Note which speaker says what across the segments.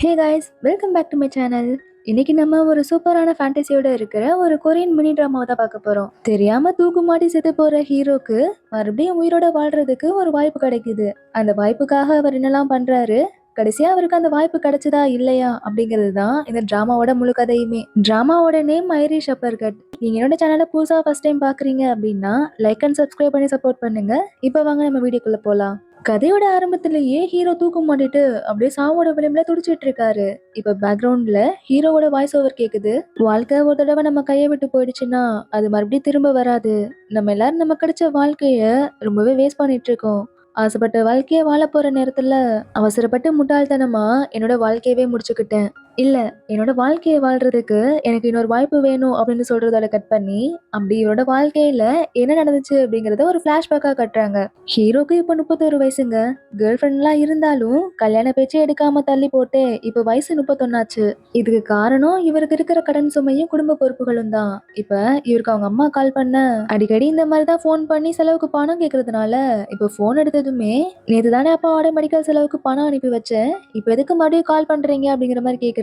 Speaker 1: Hey guys, welcome back to my channel. இன்னைக்கு நம்ம ஒரு சூப்பரான ஃபேண்டசியோட இருக்கிற ஒரு கொரியன் மினி ட்ராமாவை தான் பார்க்க போறோம். தெரியாம தூக்கு மாட்டி செத்து போற ஹீரோக்கு மறுபடியும் உயிரோட வாழ்றதுக்கு ஒரு வாய்ப்பு கிடைக்குது. அந்த வாய்ப்புக்காக அவர் என்னெல்லாம் பண்றாரு, கடைசியா அவருக்கு அந்த வாய்ப்பு கிடைச்சதா இல்லையா அப்படிங்கிறது தான் இந்த டிராமாவோட முழு கதையுமே. டிராமாவோட நேம் ஐரிஷ் அப்பர்கட். நீங்க என்னோட சேனலை புதுசா ஃபர்ஸ்ட் டைம் பாக்குறீங்க அப்படின்னா லைக் அண்ட் சப்ஸ்கிரைப் பண்ணி சப்போர்ட் பண்ணுங்க. இப்போ வாங்க நம்ம வீடியோக்குள்ள போலாம். கதையோட ஆரம்பத்திலேயே ஹீரோ தூக்கம் மாட்டிட்டு அப்படியே சாவோட விளிம்புல துடிச்சிட்டு இருக்காரு. இப்ப பேக்ரவுண்ட்ல ஹீரோவோட வாய்ஸ் ஓவர் கேக்குது. வாழ்க்கை ஒரு தடவை நம்ம கையை விட்டு போயிடுச்சுன்னா அது மறுபடியும் திரும்ப வராது. நம்ம எல்லாரும் நம்ம கிடைச்ச வாழ்க்கைய ரொம்பவே வேஸ்ட் பண்ணிட்டு இருக்கோம். ஆசைப்பட்ட வாழ்க்கைய வாழ போற நேரத்துல அவசரப்பட்டு முட்டாள்தனமா என்னோட வாழ்க்கையவே முடிச்சுக்கிட்டேன். இல்ல, என்னோட வாழ்க்கைய வாழ்றதுக்கு எனக்கு இன்னொரு வாய்ப்பு வேணும் அப்படின்னு சொல்றதோட கட் பண்ணி அப்படி இவரோட வாழ்க்கையில என்ன நடந்துச்சு அப்படிங்கறத ஒரு பிளாஷ்பேக்கா கட்டுறாங்க. ஹீரோக்கு இப்ப 31 வயசுங்க. கேர்ள் ஃப்ரெண்ட்லாம் இருந்தாலும் கல்யாண பேச்சே எடுக்காம தள்ளி போட்டு இப்ப வயசு 31 ஆச்சு. இதுக்கு காரணம் இவருக்கு இருக்கிற கடன் சுமையும் குடும்ப பொறுப்புகளும் தான். இப்ப இவருக்கு அவங்க அம்மா கால் பண்ண அடிக்கடி இந்த மாதிரி தான் ஃபோன் பண்ணி செலவுக்கு பணம் கேட்கறதுனால இப்ப ஃபோன் எடுத்ததுமே, நேத்து தானே அப்பாவோட மெடிக்கல் செலவுக்கு பணம் அனுப்பி வச்சேன், இப்ப எதுக்கு மறுபடியும் கால் பண்றீங்க அப்படிங்கிற மாதிரி கேக்குறாரு.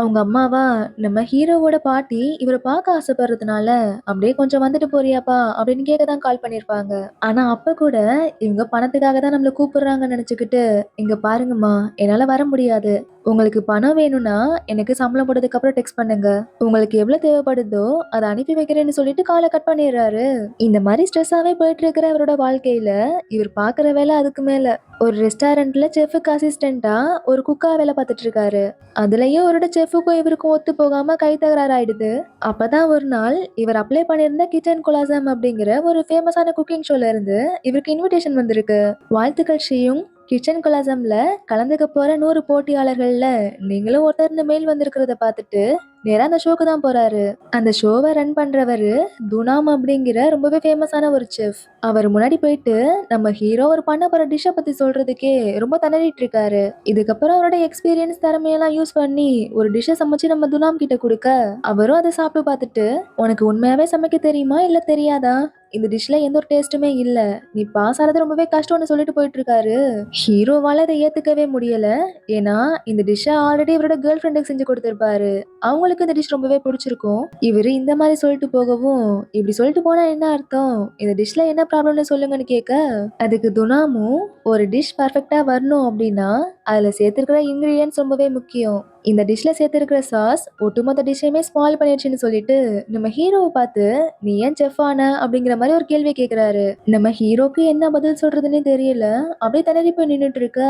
Speaker 1: அவங்க அம்மாவா, நம்ம ஹீரோவோட பாட்டி இவரை பார்க்க ஆசைப்படுறதுனால அப்படியே கொஞ்சம் வந்துட்டு போறியாப்பா அப்படின்னு கேட்க தான் கால் பண்ணிருப்பாங்க. ஆனா அப்ப கூட இவங்க பணத்துக்காக தான் நம்மள கூப்பிடுறாங்கன்னு நினைச்சுக்கிட்டு, இங்க பாருங்கம்மா, என்னால வர முடியாது. உங்களுக்கு பணம் வேணும்னா எனக்கு சம்பளம் போட்டதுக்கு அப்புறம் டெக்ஸ்ட் பண்ணுங்க. உங்களுக்கு எவ்வளவு தேவைப்படுதோ அதை அனுப்பி வைக்கிறேன்னு சொல்லிட்டு காலை கட் பண்ணிடுறாரு. இந்த மாதிரி ஸ்ட்ரெஸ்ஸாவே போயிட்டு இருக்கிற அவரோட வாழ்க்கையில இவர் பாக்குற வேலை அதுக்கு மேல. ஒரு ரெஸ்டாரண்ட்ல செஃப்க்கு அசிஸ்டண்டா ஒரு குக்கா வேலை பார்த்துட்டு இருக்காரு. அதுலயும் அவரோட செஃப்க்கும் இவருக்கும் ஒத்து போகாம கை தகராறு ஆயிடுது. அப்பதான் ஒரு நாள் இவர் அப்ளை பண்ணியிருந்த கிச்சன் கொலாசம் அப்படிங்கிற ஒரு ஃபேமஸான குக்கிங் ஷோல இருந்து இவருக்கு இன்விடேஷன் வந்திருக்கு. வாழ்த்துக்கள் ஸ்ரீயும், கிச்சன் கொலாசம்ல கலந்துக்க போற 100 போட்டியாளர்கள்ல நீங்களும் ஒருத்தர்னு மெயில் வந்திருக்கிறத பார்த்துட்டு நேரா அந்த ஷோக்கு தான் போறாரு. அந்த ஷோவை ரன் பண்றவரு துனாம் அப்படிங்கிற ரொம்பவே ஃபேமஸான ஒரு செஃப். அவர் முன்னாடி போயிட்டு நம்ம ஹீரோ ஒரு பண்ண போற டிஷ்ஷை பத்தி சொல்றதுக்கே ரொம்ப திணறிட்டு இருக்காரு. இதுக்கப்புறம் அவரோட எக்ஸ்பீரியன்ஸ் திறமையெல்லாம் யூஸ் பண்ணி ஒரு டிஷ்ஷை சமைச்சு நம்ம துனாம் கிட்ட கொடுக்க அவரும் அதை சாப்பிட்டு பார்த்துட்டு, உனக்கு உண்மையாவே சமைக்க தெரியுமா இல்ல தெரியாதா, இந்த டிஷ்ல எந்த ஒரு டேஸ்ட்டுமே இல்ல, நீ பாஸ் ஆனது ரொம்பவே கஷ்டம்னு சொல்லிட்டு போயிட்டு இருக்காரு. ஹீரோவால அதை ஏத்துக்கவே முடியல. ஏன்னா இந்த டிஷ்ஷை ஆல்ரெடி இவரோட கேர்ள் ஃப்ரெண்டுக்கு செஞ்சு கொடுத்திருப்பாரு. அவங்களுக்கு இந்த டிஷ் ரொம்பவே பிடிச்சிருக்கும். இவரு இந்த மாதிரி சொல்லிட்டு போகவும், இப்படி சொல்லிட்டு போனா என்ன அர்த்தம், இந்த டிஷ்ல என்ன ப்ராப்ளம்னு சொல்லுங்கன்னு கேட்க, அதுக்கு துனாமும், ஒரு டிஷ் பர்ஃபெக்டா வரணும் அப்படின்னா அதுல சேர்த்திருக்கிற இன்கிரீடியன்ஸ் ரொம்பவே முக்கியம். இந்த டிஷ்ல சேர்த்திருக்கிற சாஸ் ஒட்டுமொத்த டிஷ்ஷையுமே ஸ்பாயில் பண்ணிடுச்சுன்னு சொல்லிட்டு நம்ம ஹீரோவை பார்த்து, நீ ஏன் செஃப் ஆன அப்படிங்கிற மாதிரி ஒரு கேள்வி கேக்குறாரு. நம்ம ஹீரோக்கு என்ன பதில் சொல்றதுன்னே தெரியல. அப்படியே திணறி போய் நின்னுட்டு இருக்க,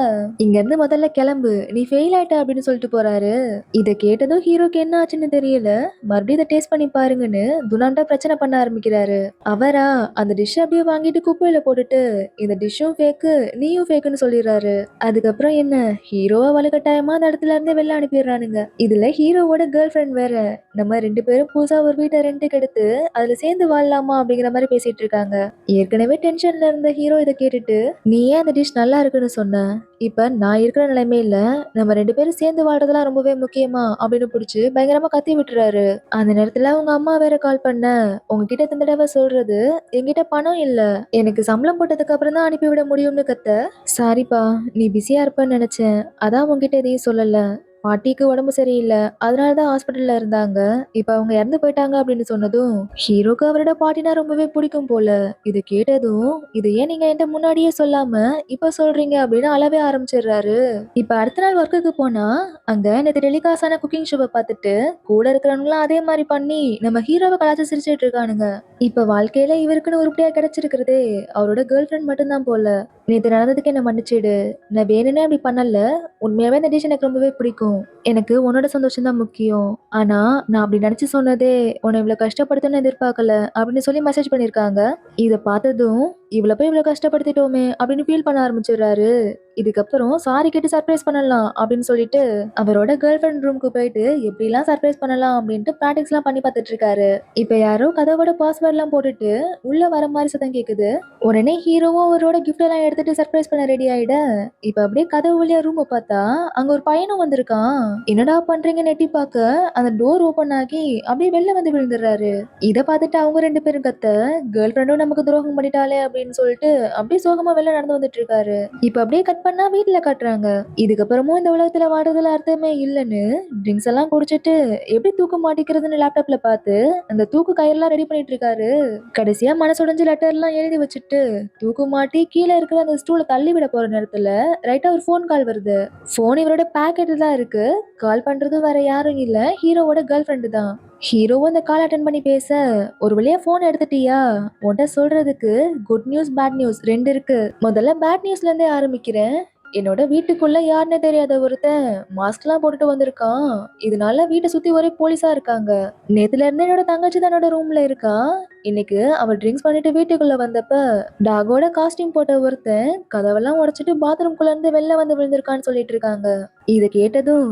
Speaker 1: இங்க இருந்து முதல்ல கிளம்பு, நீ ஃபெயில் ஆயிட்ட அப்படின்னு சொல்லிட்டு போறாரு. இத கேட்டதும் ஹீரோக்கு என்ன ஆச்சுன்னு தெரியல. மறுபடியும் இதை டேஸ்ட் பண்ணி பாருங்கன்னு துனான்டா பிரச்சனை பண்ண ஆரம்பிக்கிறாரு. அவரா அந்த டிஷ் அப்படியே வாங்கிட்டு குப்பையில போட்டுட்டு, இந்த டிஷ்ஷும் ஃபேக்கு, நீயும் ஃபேக்குன்னு சொல்லிடுறாரு. அதுக்கப்புறம் என்ன, ஹீரோவை வலுக்கட்டாயமா அந்த இடத்துல இருந்து வெளில அனுப்பிடுறானுங்க. இதுல ஹீரோவோட கேர்ள் ஃப்ரெண்ட் வேற. நம்ம 2 பேரும் புதுசா ஒரு வீட்டை ரெண்டுக்கு எடுத்து அதுல சேர்ந்து வாழலாமா அப்படிங்கிற மாதிரி பேசிட்டு இருக்காங்க. ஏற்கனவே டென்ஷன்ல இருந்த ஹீரோ இதை கேட்டுட்டு, நீ ஏன் அந்த டிஷ் நல்லா இருக்குன்னு சொன்ன, இப்ப நான் இருக்கிற நிலைமையில நம்ம 2 பேரும் சேர்ந்து வாழ்றதெல்லாம் ரொம்பவே முக்கியமா அப்படின்னு பிடிச்சு பயங்கரமா கத்தி விட்டுறாரு. அந்த நேரத்துல உங்க அம்மா வேற கால் பண்ண, உங்ககிட்ட இந்த தடவை சொல்றது, என்கிட்ட பணம் இல்ல, எனக்கு சம்பளம் போட்டதுக்கு அப்புறம் தான் அனுப்பி விட முடியும்னு கத்த. சாரிப்பா, நீ பிஸியா இருப்பன்னு நினைச்சேன், அதான் உங்ககிட்ட எதையும் சொல்லல. பாட்டிக்கு உடம்பு சரியில்லை, அதனாலதான் ஹாஸ்பிட்டல்ல இருந்தாங்க, இப்ப அவங்க இறந்து போயிட்டாங்க அப்படின்னு சொன்னதும் ஹீரோக்கு அவரோட பாட்டினா ரொம்பவே பிடிக்கும் போல. இது கேட்டதும், இது ஏன் நீங்க என்கிட்ட முன்னாடியே சொல்லாம இப்ப சொல்றீங்க அப்படின்னு அழவே ஆரம்பிச்சிடுறாரு. இப்ப அடுத்த நாள் ஒர்க்குக்கு போனா அங்க நேற்று டெலிகாஸ்டான குக்கிங் ஷோவை பார்த்துட்டு கூட இருக்கிறவங்களாம் அதே மாதிரி பண்ணி நம்ம ஹீரோவை கலாச்சி சிரிச்சிட்டு இருக்கானுங்க. இப்ப வாழ்க்கையில இவருக்குன்னு உருப்படியா கிடைச்சிருக்கிறதே அவரோட கேர்ள் ஃப்ரெண்ட் மட்டும்தான் போல. நேற்று நடந்ததுக்கு என்ன மன்னிச்சிடு, நான் வேணும்னே அப்படி பண்ணல, உண்மையாவே இந்த டிஷ் எனக்கு ரொம்பவே பிடிக்கும், எனக்கு உன்னோட சந்தோஷம் தான் முக்கியம், ஆனா நான் அப்படி நினைச்சு சொன்னதே உன்னை இவ்வளவு கஷ்டப்படுத்தணும்னு எதிர்பார்க்கல அப்படின்னு சொல்லி மெசேஜ் பண்ணிருக்காங்க. இதை பார்த்ததும் இவ்வளவு போய் இவ்வளவு கஷ்டப்படுத்திட்டோமே அப்படின்னு ஃபீல் பண்ண ஆரம்பிச்சிடுறாரு. இதுக்கப்புறம் சாரி கேட்டு சர்ப்ரைஸ் பண்ணலாம் அப்படின்னு சொல்லிட்டு அவரோட கேர்ள் ஃப்ரெண்ட் ரூமுக்கு போயிட்டு எப்படிலாம் சர்ப்ரைஸ் பண்ணலாம் அப்படின்ட்டு ப்ராக்டிஸ் எல்லாம் பண்ணி பார்த்துட்டு இருக்காரு. இப்ப யாரோ கதவோட பாஸ்வேர்ட் எல்லாம் போட்டுட்டு உள்ள வர மாதிரி சத்தம் கேக்குது. உடனே ஹீரோவும் அவரோட கிஃப்ட் எல்லாம் எடுத்துட்டு சர்ப்ரைஸ் பண்ண ரெடி ஆயிட, இப்ப அப்படியே கதவு வழியா ரூம் பார்த்தா அங்க ஒரு பையனும் வந்திருக்கான். என்னடா பண்றீங்கன்னு எட்டி பார்க்க அந்த டோர் ஓபன் ஆகி அப்படியே வெளில வந்து விழுந்துடுறாரு. இதை பார்த்துட்டு அவங்க 2 பேரும் கத்த, கேர்ள் ஃப்ரெண்டும் நமக்கு துரோகம் பண்ணிட்டாலே அப்படின்னு சொல்லிட்டு அப்படியே சோகமா வெளில நடந்து வந்துட்டு இருக்காரு. இப்ப அப்படியே கட் பண்ணா வீட்ல காட்டுறாங்க. இதுக்கப்புறமும் இந்த உலகத்துல வாழ்றதுல அர்த்தமே இல்லன்னு ட்ரிங்க்ஸ் எல்லாம் குடிச்சிட்டு எப்படி தூக்கு மாட்டிக்கிறதுன்னு லேப்டாப்ல பார்த்து அந்த தூக்கு கயிறெல்லாம் ரெடி பண்ணிட்டு இருக்காரு. கடைசியா மனசுடைஞ்சு லெட்டர்லாம் எழுதி வச்சுட்டு தூக்கு மாட்டி கீழ இருக்கிற அந்த ஸ்டூல தள்ளி விட போற நேரத்துல ரைட்டா ஒரு ஃபோன் கால் வருது. ஃபோன் இவரோட பாக்கெட்ல தான் இருக்கு. கால் பண்றது வேற யாரும் இல்ல, ஹீரோவோட கேர்ள் ஃப்ரெண்டு தான். ஹீரோவும் அந்த கால் அட்டன் பண்ணி பேச, ஒரு வழியா ஃபோன் எடுத்துட்டியா? உன்கிட்ட சொல்றதுக்கு குட் நியூஸ் பேட் நியூஸ் 2 இருக்கு. முதல்ல பேட் நியூஸ்ல இருந்தே ஆரம்பிக்கிறேன். என்னோட வீட்டுக்குள்ள யாருன்னு தெரியாத ஒருத்தன் மாஸ்க்லாம் போட்டுட்டு வந்திருக்கான். இதனால வீட்டை சுத்தி ஒரே போலீஸா இருக்காங்க. நேத்துல இருந்து என்னோட தங்கச்சி தான் என்னோட ரூம்ல இருக்கா. இன்னைக்கு அவ ட்ரிங்க்ஸ் பண்ணிட்டு வீட்டுக்குள்ள வந்தப்ப டாகோட காஸ்டியூம் போட்ட ஒருத்தன் கதவெல்லாம் உடைச்சிட்டு பாத்ரூம்குள்ள இருந்து வெளில வந்து விழுந்திருக்கான்னு சொல்லிட்டு இருக்காங்க. இதை கேட்டதும்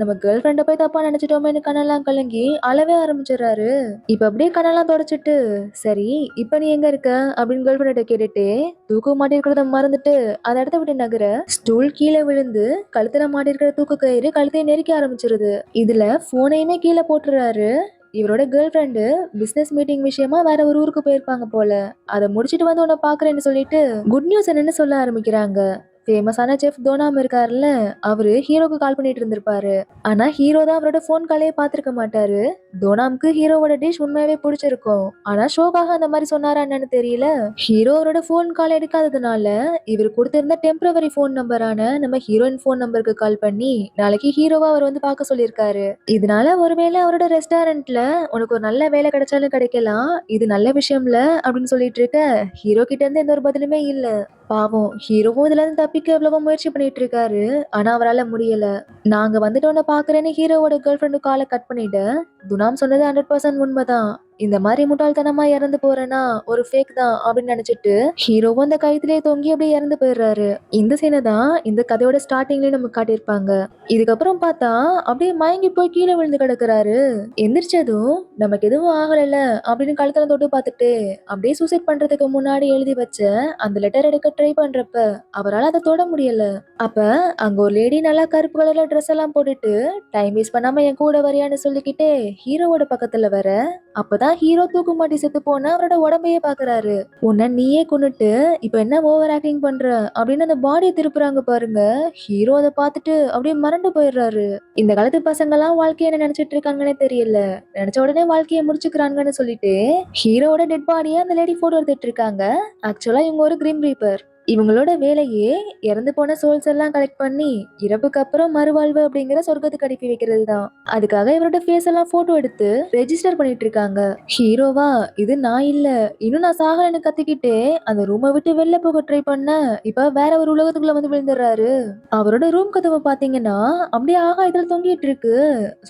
Speaker 1: நம்ம கேர்ள் ஃப்ரெண்ட போய் தப்பா நினைச்சிட்டோமேன்னு கண்ணெல்லாம் கலங்கி அழவே ஆரம்பிச்சிடுறாரு. இப்ப அப்படியே கண்ணெல்லாம் தொடச்சிட்டு, சரி இப்ப நீ எங்க இருக்க அப்படின்னு கேர்ள் ஃப்ரெண்ட கேட்டுட்டு தூக்கு மாட்டி இருக்கிறத மறந்துட்டு அந்த இடத்த விட்டு நகர ஸ்டூல் கீழே விழுந்து கழுத்துல மாட்டி இருக்கிற தூக்கு கயிறு கழுத்தையை நெரிக்க ஆரம்பிச்சிருது. இதுல போனையுமே கீழே போட்டுறாரு. இவரோட கேர்ள் ஃப்ரெண்டு பிசினஸ் மீட்டிங் விஷயமா வேற ஒரு ஊருக்கு போயிருப்பாங்க போல. அதை முடிச்சிட்டு வந்து உன்னை பாக்குறேன்னு சொல்லிட்டு குட் நியூஸ் என்னன்னு சொல்ல ஆரம்பிக்கிறாங்க. ஃபேமஸான செஃப் தோனாம் இருக்காருல்ல, அவரு ஹீரோக்கு கால் பண்ணிட்டு இருந்திருப்பாரு. ஆனா ஹீரோ தான் அவரோட ஃபோன் காலையே பார்த்திருக்க மாட்டாரு. தோனாம்க்கு ஹீரோவோட டிஷ் உண்மையாவே பிடிச்சிருக்கும். ஆனா ஷோக்காக அந்த மாதிரி சொன்னாரா என்னன்னு தெரியல. ஹீரோ அவரோட ஃபோன் கால் எடுக்காததுனால இவர் கொடுத்திருந்த டெம்பரவரி ஃபோன் நம்பரான நம்ம ஹீரோயின் ஃபோன் நம்பருக்கு கால் பண்ணி நாளைக்கு ஹீரோவா அவர் வந்து பார்க்க சொல்லியிருக்காரு. இதனால ஒருவேளை அவரோட ரெஸ்டாரண்ட்ல உனக்கு ஒரு நல்ல வேலை கிடைச்சாலும் கிடைக்கலாம், இது நல்ல விஷயம்ல அப்படின்னு சொல்லிட்டு இருக்க ஹீரோ கிட்ட இருந்து எந்த ஒரு பதிலுமே இல்ல. பாவம் ஹீரோவும் இதுல இருந்து தப்பிக்க எவ்வளவோ முயற்சி பண்ணிட்டு இருக்காரு. ஆனா அவரால முடியல. நாங்க வந்துட்டு உன்னை பாக்குறேன்னு ஹீரோவோட கேர்ள் ஃப்ரெண்டு காலை கட் பண்ணிட்டு துனாம் சொன்னது 100% உண்மைதான். இந்த மாதிரி முட்டாள்தனமா இறந்து போறேன்னா ஒரு ஃபேக் தான் அப்படின்னு நினைச்சிட்டு ஹீரோவும் அந்த கயித்திலே தொங்கி அப்படியே இறந்து போயிடுறாரு. இந்த சீனை தான் இந்த கதையோட ஸ்டார்டிங்லயே நமக்கு காட்டியிருப்பாங்க. இதுக்கப்புறம் பார்த்தா அப்படியே மயங்கி போய் கீழே விழுந்து கிடக்குறாரு. எந்திரிச்சதும் நமக்கு எதுவும் ஆகலைல்ல அப்படின்னு கழுத்துல தொட்டு பார்த்துட்டு அப்படியே சூசைட் பண்றதுக்கு முன்னாடி எழுதி வச்ச அந்த லெட்டர் எடுக்க ட்ரை பண்றப்ப அவரால் அதை தொட முடியல. அப்ப அங்க ஒரு லேடி நல்லா கருப்பு கலர்ல ட்ரெஸ் எல்லாம் போட்டுட்டு டைம் வேஸ்ட் பண்ணாம என் கூட வரியான்னு சொல்லிக்கிட்டே ஹீரோவோட பக்கத்துல வர, அப்பதான் ஹீரோ தூக்கு மாட்டி செத்து போன அவரோட உடம்பையே பாக்குறாரு. உன்ன நீயே கொன்னுட்டு இப்ப என்ன ஓவர் ஆக்டிங் பண்ற அப்படின்னு அந்த பாடியை திருப்புறாங்க பாருங்க. ஹீரோ அதை பார்த்துட்டு அப்படியே மறந்து போயிடுறாரு. இந்த காலத்து பசங்க எல்லாம் வாழ்க்கைய என்ன நினைச்சிட்டு இருக்காங்கன்னே தெரியல, நினைச்ச உடனே வாழ்க்கையை முடிச்சுக்கிறாங்கன்னு சொல்லிட்டு ஹீரோவோட டெட் பாடியை அந்த லேடி போட்டோ எடுத்துட்டு இருக்காங்க. ஆக்சுவலா இவங்க ஒரு கிரீம் ரீப்பர். இவங்களோட வேலையே இறந்து போன சோல்ஸ் எல்லாம் கலெக்ட் பண்ணி இறப்புக்கு அப்புறம் மறுவாழ்வு அப்படிங்கிற சொர்க்கத்துக்கு அனுப்பி வைக்கிறது தான். அதுக்காக இவரோட ஃபேஸ் எல்லாம் போட்டோ எடுத்து ரெஜிஸ்டர் பண்ணிட்டு இருக்காங்க. ஹீரோவா இது நான் இல்ல, இன்னும் நான் சாகலன்னு கத்திக்கிட்டே அந்த ரூமை விட்டு வெளில போக ட்ரை பண்ண இப்ப வேற ஒரு உலகத்துக்குள்ள வந்து விழுந்துடுறாரு. அவரோட ரூம் கதவை பாத்தீங்கன்னா அப்படியே ஆகாயத்துல தொங்கிட்டு இருக்கு.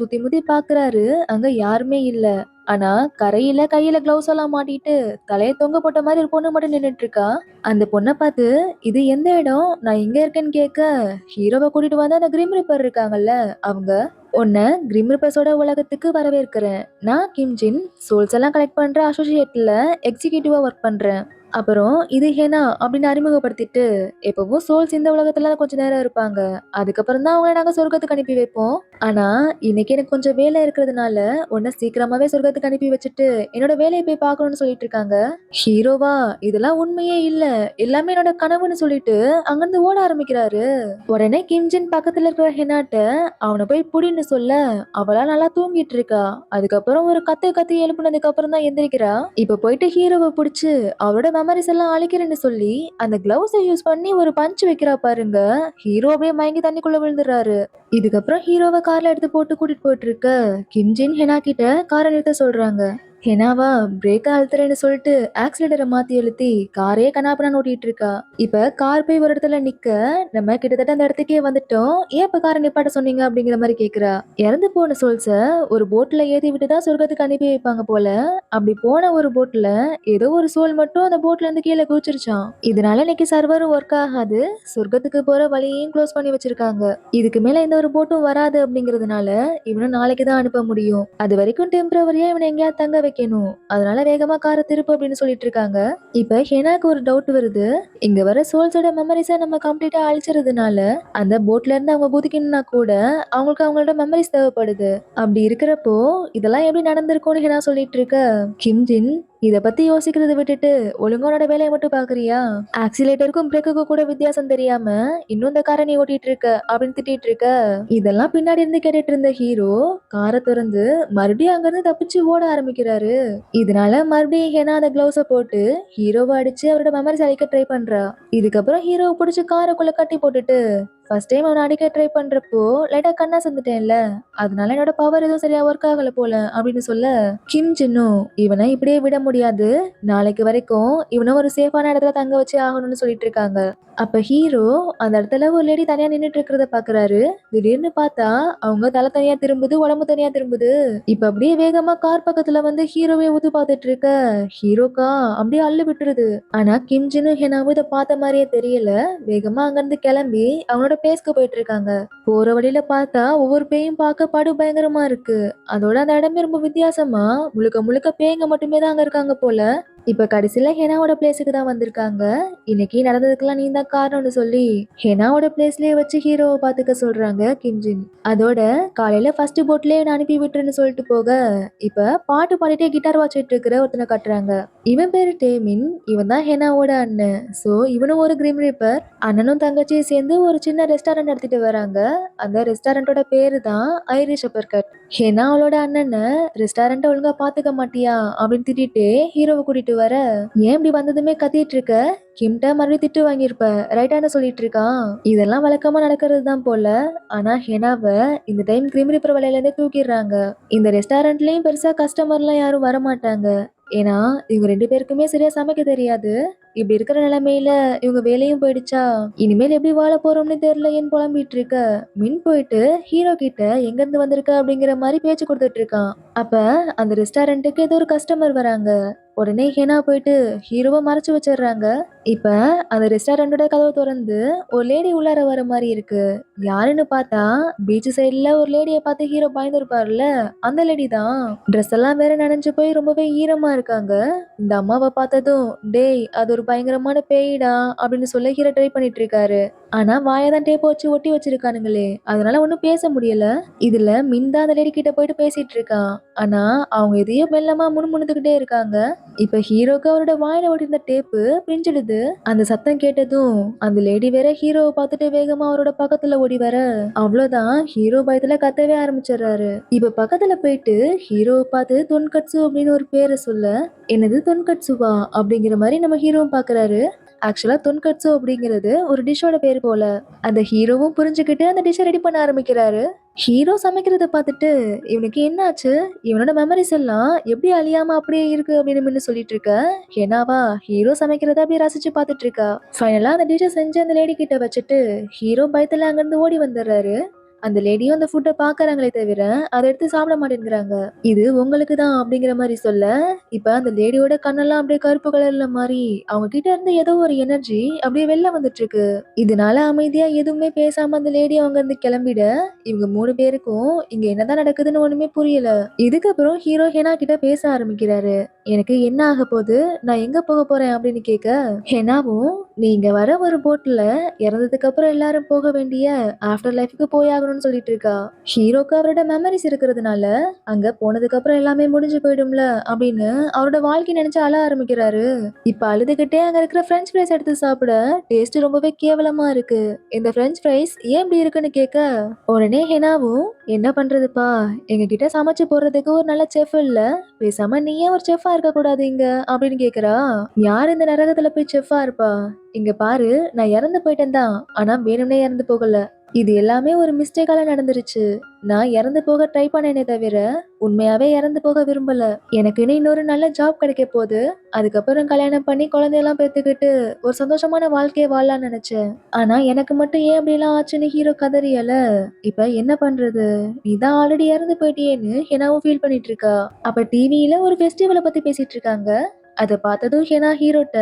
Speaker 1: சுத்தி முத்தி பாக்குறாரு, அங்க யாருமே இல்ல. ஆனா கரையில கையில கிளவுஸ் எல்லாம் மாட்டிட்டு தலையை தொங்க போட்ட மாதிரி ஒரு பொண்ணு மட்டும் நின்னுட்டு இருக்கா. அந்த பொண்ணை பார்த்து இது எந்த இடம், நான் எங்க இருக்கேன்னு கேட்க ஹீரோவை கூட்டிட்டு வந்து அந்த கிரிம் ரிப்பர் இருக்காங்கல்ல அவங்க, உன்னை கிரிம் ரிப்பர்ஸோட உலகத்துக்கு வரவேற்கிறேன். நான் கிம்ஜின் சோல்ஸ் எல்லாம் கலெக்ட் பண்ற அசோசியேட்ல எக்ஸிகியூட்டிவா ஒர்க் பண்றேன். அப்புறம் இது ஹேனா அப்படின்னு அறிமுகப்படுத்திட்டு எப்பவும் சோல்ஸ் இந்த உலகத்துல கொஞ்ச நேரம் இருப்பாங்க, அதுக்கப்புறம் தான் அவங்கள நாங்க சொர்க்கத்துக்கு அனுப்பி வைப்போம். ஆனா இன்னைக்கு எனக்கு கொஞ்சம் வேலை இருக்கிறதுனால உன்னை சீக்கிரமாவே சொர்க்கத்துக்கு அனுப்பி வச்சுட்டு என்னோட வேலையை போய் பார்க்கணும்னு சொல்லிட்டு இருக்காங்க. ஹீரோவா இதெல்லாம் உண்மையே இல்ல, எல்லாமே என்னோட கனவுன்னு சொல்லிட்டு அங்கிருந்து ஓட ஆரம்பிக்கிறாரு. உடனே கிம்ஜின் பக்கத்துல இருக்கிற ஹெனாட்ட அவனை போய் புடின்னு சொல்ல அவளா நல்லா தூங்கிட்டு இருக்கா. அதுக்கப்புறம் ஒரு கத்து கத்தி எழுப்புனதுக்கு அப்புறம் தான் எந்திரிக்கிறா. இப்ப போயிட்டு ஹீரோவை பிடிச்சு அவரோட மெமரிஸ் எல்லாம் அழிக்கிறேன்னு சொல்லி அந்த கிளவுஸை யூஸ் பண்ணி ஒரு பஞ்ச் வைக்கிறா பாருங்க. ஹீரோ அப்படியே மயங்கி தண்ணிக்குள்ள விழுந்துடுறாரு. இதுக்கப்புறம் ஹீரோவை கார்ல எடுத்து போட்டு கூட்டிட்டு போயிட்டு இருக்க கிம்ஜின் ஹெனா கிட்ட காரை நிறுத்த சொல்றாங்க. ஹெனாவா பிரேக்கை அழுத்துறேன்னு சொல்லிட்டு ஆக்சிலேட்டரை மாத்தி அழுத்தி காரே கனாப்பனா ஓட்டிட்டு இருக்கா. இப்ப கார் போய் ஒரு இடத்துல நிக்க, நம்ம கிட்டத்தட்ட அந்த இடத்துக்கே வந்துட்டோம், ஏன் இப்ப காரை நிப்பாட்ட சொன்னீங்க அப்படிங்கிற மாதிரி கேக்குறா. இறந்து போன சோல்ஸ ஒரு போட்ல ஏத்தி விட்டுதான் சொர்க்கத்துக்கு அனுப்பி வைப்பாங்க போல. அப்படி போன ஒரு போட்ல ஏதோ ஒரு சோல் மட்டும் அந்த போட்ல இருந்து கீழே குதிச்சிருச்சான். இதனால இன்னைக்கு சர்வரும் ஒர்க் ஆகாது, சொர்க்கத்துக்கு போற வழியையும் க்ளோஸ் பண்ணி வச்சிருக்காங்க. இதுக்கு மேல எந்த ஒரு போட்டும் வராது அப்படிங்கறதுனால இவனை நாளைக்கு தான் அனுப்ப முடியும். அது வரைக்கும் டெம்பரவரியா இவனை எங்கேயாவது தங்க வைக்கணும், அதனால வேகமா காரை திருப்பு அப்படின்னு சொல்லிட்டு இருக்காங்க. இப்ப ஹெனாக்கு ஒரு டவுட் வருது. இங்க வர சோல்ஸோட மெமரிஸை நம்ம கம்ப்ளீட்டா அழிச்சறதுனால அந்த போட்ல இருந்து அவங்க குதிக்கணும்னா கூட அவங்களுக்கு அவங்களோட மெமரிஸ் தேவைப்படுது. அப்படி இருக்கிறப்போ இதெல்லாம் எப்படி நடந்திருக்கும்னு ஹெனா சொல்லிட்டு இருக்க கிம்ஜின் இத பத்தி யோசிக்கிறத விட்டுட்டு ஒழுங்கா உன்னோட வேலையை மட்டும் பாக்குறியா? ஆக்சிலேட்டருக்கும் பிரேக்குக்கும் கூட வித்தியாசம் தெரியாம இன்னும் இந்த காரை நீ ஓட்டிட்டு இருக்க அப்படின்னு திட்டிட்டு இருக்க. இதெல்லாம் பின்னாடி இருந்து கேட்டுட்டு இருந்த ஹீரோ காரை திறந்து மறுபடியும் அங்க இருந்து தப்பிச்சு ஓட ஆரம்பிக்கிறாரு. இதனால மறுபடியும் ஹெனா அந்த கிளவுஸ போட்டு ஹீரோவை அடிச்சு அவரோட மெமரிஸ் அழிக்க ட்ரை பண்றா. இதுக்கப்புறம் ஹீரோவை பிடிச்சு காருக்குள்ள கட்டி போட்டுட்டு ஃபர்ஸ்ட் டைம் அவனை அடிக்க ட்ரை பண்றப்போ லைட்டா கண்ணா சந்துட்டேன்ல, அதனால என்னோட பவர் எதுவும் சரியா ஒர்க் ஆகல போல அப்படின்னு சொல்ல, கிம் ஜின்னும் இவனை இப்படியே விட முடியாது, நாளைக்கு வரைக்கும் இவனை ஒரு சேஃபான இடத்துல தங்க வச்சே ஆகணும்னு சொல்லிட்டு இருக்காங்க. அப்ப ஹீரோ அந்த இடத்துல ஒரு லேடி தனியா நின்னுட்டு இருக்கிறத பாக்குறாரு. திடீர்னு பார்த்தா அவங்க தலை தனியா திரும்புது, உடம்பு தனியா திரும்புது. இப்ப அப்படியே வேகமா கார் பக்கத்துல வந்து ஹீரோவே ஊத்து பார்த்துட்டு இருக்க ஹீரோக்கா அப்படியே அள்ளு விட்டுருது. ஆனா கிம் ஜின்னு ஹெனாவும் இதை பார்த்த மாதிரியே தெரியல. வேகமா அங்கிருந்து கிளம்பி அவனோட பிளேஸ்க்கு போயிட்டு இருக்காங்க. போற வழியில பார்த்தா ஒவ்வொரு பேயும் பார்க்க படு பயங்கரமா இருக்கு. அதோட அந்த இடமே ரொம்ப வித்தியாசமா முழுக்க முழுக்க பேய்ங்க மட்டுமே தான் அங்க இருக்காங்க போல. இப்ப கடைசியில ஹெனாவோட பிளேஸுக்கு தான் வந்திருக்காங்க. இன்னைக்கு நடந்ததுக்கெல்லாம் நீ தான் காரணம்னு சொல்லி ஹெனாவோட பிளேஸ்லயே வச்சு ஹீரோவை பாத்துக்க சொல்றாங்க கிம்ஜின். அதோட காலையில ஃபர்ஸ்ட் போட்லயே நான் அனுப்பி விட்டுருன்னு சொல்லிட்டு போக, இப்ப பாட்டு பாடிட்டே கிட்டார் வாசிட்டு இருக்கிற ஒருத்தனை காட்டுறாங்க. இவன் பேரு டேமின். இவன் தான் ஹெனாவோட அண்ணன். சோ இவனும் ஒரு கிரிம் ரீப்பர். அண்ணனும் தங்கச்சியும் சேர்ந்து ஒரு சின்ன ரெஸ்டாரண்ட் நடத்திட்டு வராங்க. அந்த ரெஸ்டாரண்டோட பேரு தான் ஐரிஷ் அப்பர்கட். ஹெனா அவளோட அண்ணனை ரெஸ்டாரண்ட்டை ஒழுங்கா பாத்துக்க மாட்டியா அப்படின்னு திட்டிட்டு ஹீரோவை கூட்டிட்டு வர, ஏன் இப்படி வந்ததுமே கத்திட்டு இருக்க, கிம்ட்ட மறுபடியும் திட்டு வாங்கியிருப்ப, ரைட்டான சொல்லிட்டு இருக்கான். இதெல்லாம் வழக்கமா நடக்கிறது தான் போல. ஆனா ஹெனாவை இந்த டைம் கிரிம் ரீப்பர் வேலையில இருந்தே தூக்கிடுறாங்க. இந்த ரெஸ்டாரண்ட்லயும் பெருசா கஸ்டமர்லாம் யாரும் வர மாட்டாங்க. ஏன்னா இவங்க 2 பேருக்குமே சரியா சமைக்க தெரியாது. இப்படி இருக்கிற நிலைமையில இவங்க வேலையும் போயிடுச்சா, இனிமேல் எப்படி வாழ போறோம்னு தெரியலையேன்னு புலம்பிட்டு இருக்க, மின் போயிட்டு ஹீரோ கிட்ட எங்க இருந்து வந்திருக்க அப்படிங்கிற மாதிரி பேச்சு கொடுத்துட்டு இருக்கான். அப்ப அந்த ரெஸ்டாரண்ட்டுக்கு ஏதோ ஒரு கஸ்டமர் வராங்க. உடனே ஹெனா போயிட்டு ஹீரோவை மறைச்சு வச்சிடுறாங்க. இப்ப அந்த ரெஸ்டாரண்டோட கதவை திறந்து ஒரு லேடி உள்ளார வர மாதிரி இருக்கு. யாருன்னு பார்த்தா பீச் சைடுல ஒரு லேடியை பார்த்து ஹீரோ பயந்துருப்பாருல, அந்த லேடி தான். ட்ரெஸ் எல்லாம் வேற நனைஞ்சு போய் ரொம்பவே ஈரமா இருக்காங்க. இந்த அம்மாவை பார்த்ததும் டேய் அது ஒரு பயங்கரமான பேய்டா அப்படின்னு சொல்ல ஹீரோ ட்ரை பண்ணிட்டு இருக்காரு. ஆனா வாயதான் டேப் வச்சு ஒட்டி வச்சிருக்கானுங்களே, அதனால ஒன்னும் பேச முடியல. இதுல மின் அந்த லேடி கிட்ட போயிட்டு பேசிட்டு இருக்கான். ஆனா அவங்க எதையோ மெல்லமா முணுமுணுத்துக்கிட்டே இருக்காங்க. இப்ப ஹீரோக்கு அவரோட வாயில ஒட்டிருந்த டேப்பு பிரிஞ்சிடுது. அந்த சத்தம் கேட்டதும் அந்த லேடி வேற ஹீரோவை பார்த்துட்டு வேகமா அவரோட பக்கத்துல ஓடி வர, அவ்வளவுதான் ஹீரோ பயத்துல கத்தவே ஆரம்பிச்சிடுறாரு. இப்ப பக்கத்துல போயிட்டு ஹீரோவை பார்த்து தொன்கட்சு அப்படின்னு ஒரு பேரை சொல்ல, என்னது தொன்கட்சுவா அப்படிங்கிற மாதிரி நம்ம ஹீரோவும் பாக்குறாரு. ஆக்சுவலா தொன்கட்சு அப்படிங்கிறது ஒரு டிஷ்ஷோட பேர் போல. அந்த ஹீரோவும் புரிஞ்சுக்கிட்டு அந்த டிஷ்ஷை ரெடி பண்ண ஆரம்பிக்கிறாரு. ஹீரோ சமைக்கிறத பார்த்துட்டு இவனுக்கு என்னாச்சு, இவனோட மெமரிஸ் எல்லாம் எப்படி அழியாம அப்படியே இருக்கு அப்படின்னு சொல்லிட்டு இருக்க ஹெனாவா ஹீரோ சமைக்கிறத அப்படியே ரசிச்சு பார்த்துட்டு இருக்கா. ஃபைனலா அந்த டிஷ்ஷை செஞ்சு அந்த லேடி கிட்ட வச்சுட்டு ஹீரோ பயத்துல அங்கிருந்து ஓடி வந்துடுறாரு. அந்த லேடியும் அந்த ஃபுட்டை பாக்குறாங்களே தவிர அதை எடுத்து சாப்பிட மாட்டேங்கிறாங்க. இது உங்களுக்கு தான் அப்படிங்கிற மாதிரி சொல்ல, இப்ப அந்த லேடியோட கண்ணெல்லாம் அப்படியே கருப்பு கலர்ல மாறி அவங்க கிட்ட இருந்து ஏதோ ஒரு எனர்ஜி அப்படியே வெளில வந்துட்டு இருக்கு. இதனால அமைதியா எதுவுமே பேசாம அந்த லேடி அவங்க இருந்து கிளம்பிட, இவங்க 3 பேருக்கும் இங்க என்னதான் நடக்குதுன்னு ஒண்ணுமே புரியல. இதுக்கப்புறம் ஹீரோ ஹெனா கிட்ட பேச ஆரம்பிக்கிறாரு. எனக்கு என்ன ஆக போகுது, நான் எங்க போக போறேன் அப்படின்னு கேட்க, ஹெனாவும் நீங்க வர ஒரு போட்ல இறந்ததுக்கு அப்புறம் எல்லாரும் போக வேண்டிய ஆஃப்டர் லைஃப்க்கு போயாகணும்னு சொல்லிட்டு இருக்கா. ஹீரோக்கு அவரோட மெமரிஸ் இருக்கிறதுனால அங்க போனதுக்கு அப்புறம் எல்லாமே முடிஞ்சு போயிடும்ல அப்படின்னு அவரோட வாழ்க்கை நினைச்சு அழ ஆரம்பிக்கிறாரு. இப்ப அழுதுகிட்டே அங்க இருக்கிற பிரெஞ்ச் ஃப்ரைஸ் எடுத்து சாப்பிட டேஸ்ட் ரொம்பவே கேவலமா இருக்கு. இந்த பிரெஞ்ச் ஃப்ரைஸ் ஏன் இப்படி இருக்குன்னு கேட்க, உடனே ஹெனாவும் என்ன பண்றதுப்பா, எங்க கிட்ட சமைச்சு போடுறதுக்கு ஒரு நல்ல செஃப் இல்ல, பேசாம நீயே ஒரு செஃப்பா இருக்க கூடாது இங்க அப்படின்னு கேக்குறா. யார் இந்த நரகத்துல போய் செஃப்பா இருப்பா, இங்க பாரு நான் இறந்து போயிட்டேன் தான், ஆனா வேணும்னே இறந்து போகல. இது எல்லாமே ஒரு மிஸ்டேக்கால நடந்துருச்சு. நான் இறந்து போக ட்ரை பண்ணேனே தவிர உண்மையாவே இறந்து போக விரும்பல. எனக்குன்னு இன்னொரு நல்ல ஜாப் கிடைக்க போகுது, அதுக்கப்புறம் கல்யாணம் பண்ணி குழந்தையெல்லாம் பெத்துக்கிட்டு ஒரு சந்தோஷமான வாழ்க்கையை வாழலாம்னு நினைச்சேன். ஆனா எனக்கு மட்டும் ஏன் அப்படிலாம் ஆச்சுன்னு ஹீரோ கதறியல. இப்ப என்ன பண்றது, நீதான் ஆல்ரெடி இறந்து போயிட்டியேன்னு ஹெனாவும் ஃபீல் பண்ணிட்டு இருக்கா. அப்ப டிவியில ஒரு ஃபெஸ்டிவலை பத்தி பேசிட்டு இருக்காங்க. அதை பார்த்ததும் ஹெனா ஹீரோட்ட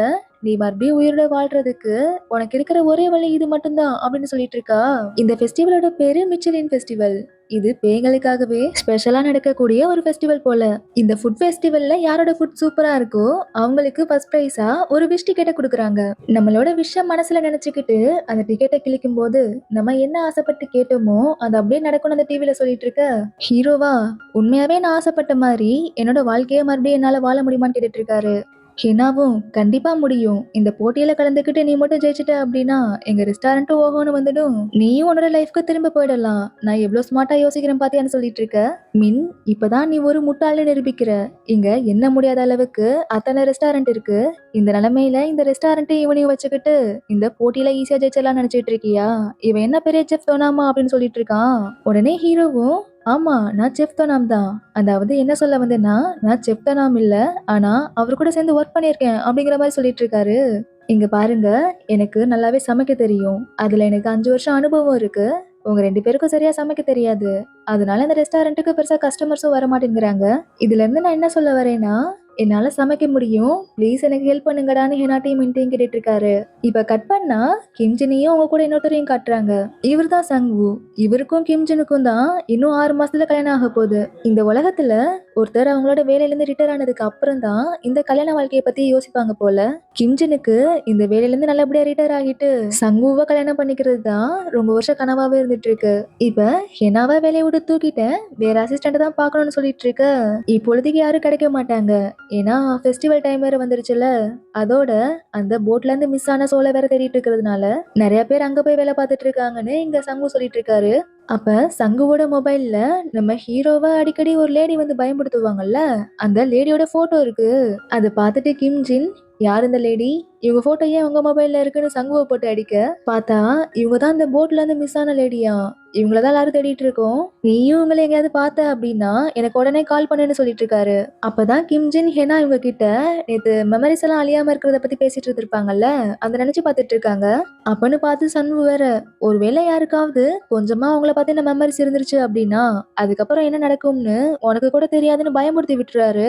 Speaker 1: நீ மறுபடியும் உயிரோட வாழ்றதுக்கு உனக்கு இருக்கிற ஒரே வழி இது மட்டும்தான் அப்படின்னு சொல்லிட்டு இருக்கா. இந்த ஃபெஸ்டிவலோட பேரு மிச்சலின் ஃபெஸ்டிவல். இது பேய்களுக்காகவே ஸ்பெஷலா நடக்கக்கூடிய ஒரு ஃபெஸ்டிவல் போல. இந்த ஃபுட் ஃபெஸ்டிவல்ல யாரோட ஃபுட் சூப்பரா இருக்கோ அவங்களுக்கு ஃபர்ஸ்ட் பிரைஸா ஒரு விஷ் டிக்கெட்டை கொடுக்குறாங்க. நம்மளோட விஷயம் மனசுல நினைச்சுக்கிட்டு அந்த டிக்கெட்டை கிளிக்கும் போது நம்ம என்ன ஆசைப்பட்டு கேட்டோமோ அது அப்படியே நடக்கணும் அந்த டிவில சொல்லிட்டு இருக்க ஹீரோவா உண்மையாவே நான் ஆசைப்பட்ட மாதிரி என்னோட வாழ்க்கையை மறுபடியும் என்னால வாழ முடியுமான்னு கேட்டுட்டு இருக்காரு. ஹினாவும் கண்டிப்பா முடியும். இந்த போட்டியில கலந்துக்கிட்டு நீ மட்டும் ஜெயிச்சிட்ட அப்படின்னா எங்க ரெஸ்டாரண்ட்டும் ஓஹோன்னு வந்துடும். நீயும் உன்னோட லைஃப்க்கு திரும்ப போயிடலாம். நான் எவ்வளவு ஸ்மார்ட்டா யோசிக்கிறேன் பாத்தியான்னு சொல்லிட்டு இருக்க. மின், இப்பதான் நீ ஒரு முட்டாள்னு நிரூபிக்கிற. இங்க என்ன முடியாத அளவுக்கு அத்தனை ரெஸ்டாரண்ட் இருக்கு. இந்த நிலைமையில இந்த ரெஸ்டாரண்ட் இவனையும் வச்சுக்கிட்டு இந்த போட்டியில ஈஸியா ஜெயிச்சிடலாம் நினைச்சிட்டு இருக்கியா? இவன் என்ன பெரிய செஃப் தோணாமா அப்படின்னு சொல்லிட்டு இருக்கான். உடனே ஹீரோவும் ஆமா நான் செஃப் தனாம் தான். அதாவது என்ன சொல்ல வந்தேன்னா நான் செஃப் தனாம் இல்ல, ஆனா அவர் கூட சேர்ந்து ஒர்க் பண்ணியிருக்கேன் அப்படிங்கிற மாதிரி சொல்லிட்டு இருக்காரு. இங்க பாருங்க, எனக்கு நல்லாவே சமைக்க தெரியும். அதுல எனக்கு 5 வருஷம் அனுபவம் இருக்கு. உங்க 2 பேருக்கும் சரியா சமைக்க தெரியாது. அதனால இந்த ரெஸ்டாரண்ட்டுக்கு பெருசா கஸ்டமர்ஸும் வர மாட்டேங்கிறாங்க. இதுல இருந்து நான் என்ன சொல்ல வரேன்னா என்னால சமைக்க முடியும், ப்ளீஸ் எனக்கு ஹெல்ப் பண்ணுங்கடான்னு ஹெனாட்டையும் மின்ட்டையும் கேட்டுட்டு இருக்காரு. இப்ப கட் பண்ணா கிம்ஜினையும் அவங்க கூட இன்னொருத்தரையும் காட்டுறாங்க. இவர் தான் சங்வூ. இவருக்கும் கிம்ஜினுக்கும் தான் இன்னும் 6 மாசத்துல கல்யாணம் ஆக போகுது. இந்த உலகத்துல ஒருத்தர் அவங்களோட வேலையில இருந்து ரிட்டையர் ஆனதுக்கு அப்புறம் தான் இந்த கல்யாண வாழ்க்கையை பத்தி யோசிப்பாங்க போல. கிம்ஜினுக்கு இந்த வேலையில இருந்து நல்லபடியா ரிட்டையர் ஆகிட்டு சங்குவை கல்யாணம் பண்ணிக்கிறது தான் ரொம்ப வருஷம் கனவாவே இருந்துட்டு இருக்கு. இப்ப ஹெனாவா வேலையை விட்டு தூக்கிட்டேன், வேற அசிஸ்டன்ட் தான் பாக்கணும்னு சொல்லிட்டு இருக்க. இப்பொழுதுக்கு யாரும் கிடைக்க மாட்டாங்க. ஏன்னா ஃபெஸ்டிவல் டைம் வேற வந்துருச்சுல. அதோட அந்த போட்ல இருந்து மிஸ் ஆன சோலை வேற தேடிட்டு இருக்கிறதுனால நிறைய பேர் அங்க போய் வேலை பார்த்துட்டு இருக்காங்கன்னு இங்க சங்கு சொல்லிட்டு இருக்காரு. அப்ப சங்குவோட மொபைல்ல நம்ம ஹீரோவை அடிக்கடி ஒரு லேடி வந்து பயன்படுத்துவாங்கல்ல, அந்த லேடியோட போட்டோ இருக்கு. அதை பார்த்துட்டு கிம்ஜின் யார் இந்த லேடி, இவங்க போட்டோ ஏன் உங்க மொபைல்ல இருக்குன்னு சங்குவை போட்டு அடிக்க பார்த்தா இவங்க தான் இந்த போட்ல இருந்து மிஸ் ஆன லேடியா. இவங்களதான் எல்லாரும் தேடிட்டு இருக்கோம். நீயும் இவங்களை எங்கேயாவது பார்த்த அப்படின்னா எனக்கு உடனே கால் பண்ணுன்னு சொல்லிட்டு இருக்காரு. அப்பதான் கிம்ஜின் ஹெனா இவங்க கிட்ட நேத்து மெமரிஸ் எல்லாம் அழியாம இருக்கிறத பத்தி பேசிட்டு இருந்திருப்பாங்கல்ல, அதை நினைச்சு பார்த்துட்டு இருக்காங்க. அப்பன்னு பார்த்து சன்வு வேற ஒருவேளை யாருக்காவது கொஞ்சமா அவங்கள பத்தின மெமரிஸ் இருந்துருச்சு அப்படின்னா அதுக்கப்புறம் என்ன நடக்கும்னு உனக்கு கூட தெரியாதுன்னு பயமுறுத்தி விட்டுறாரு.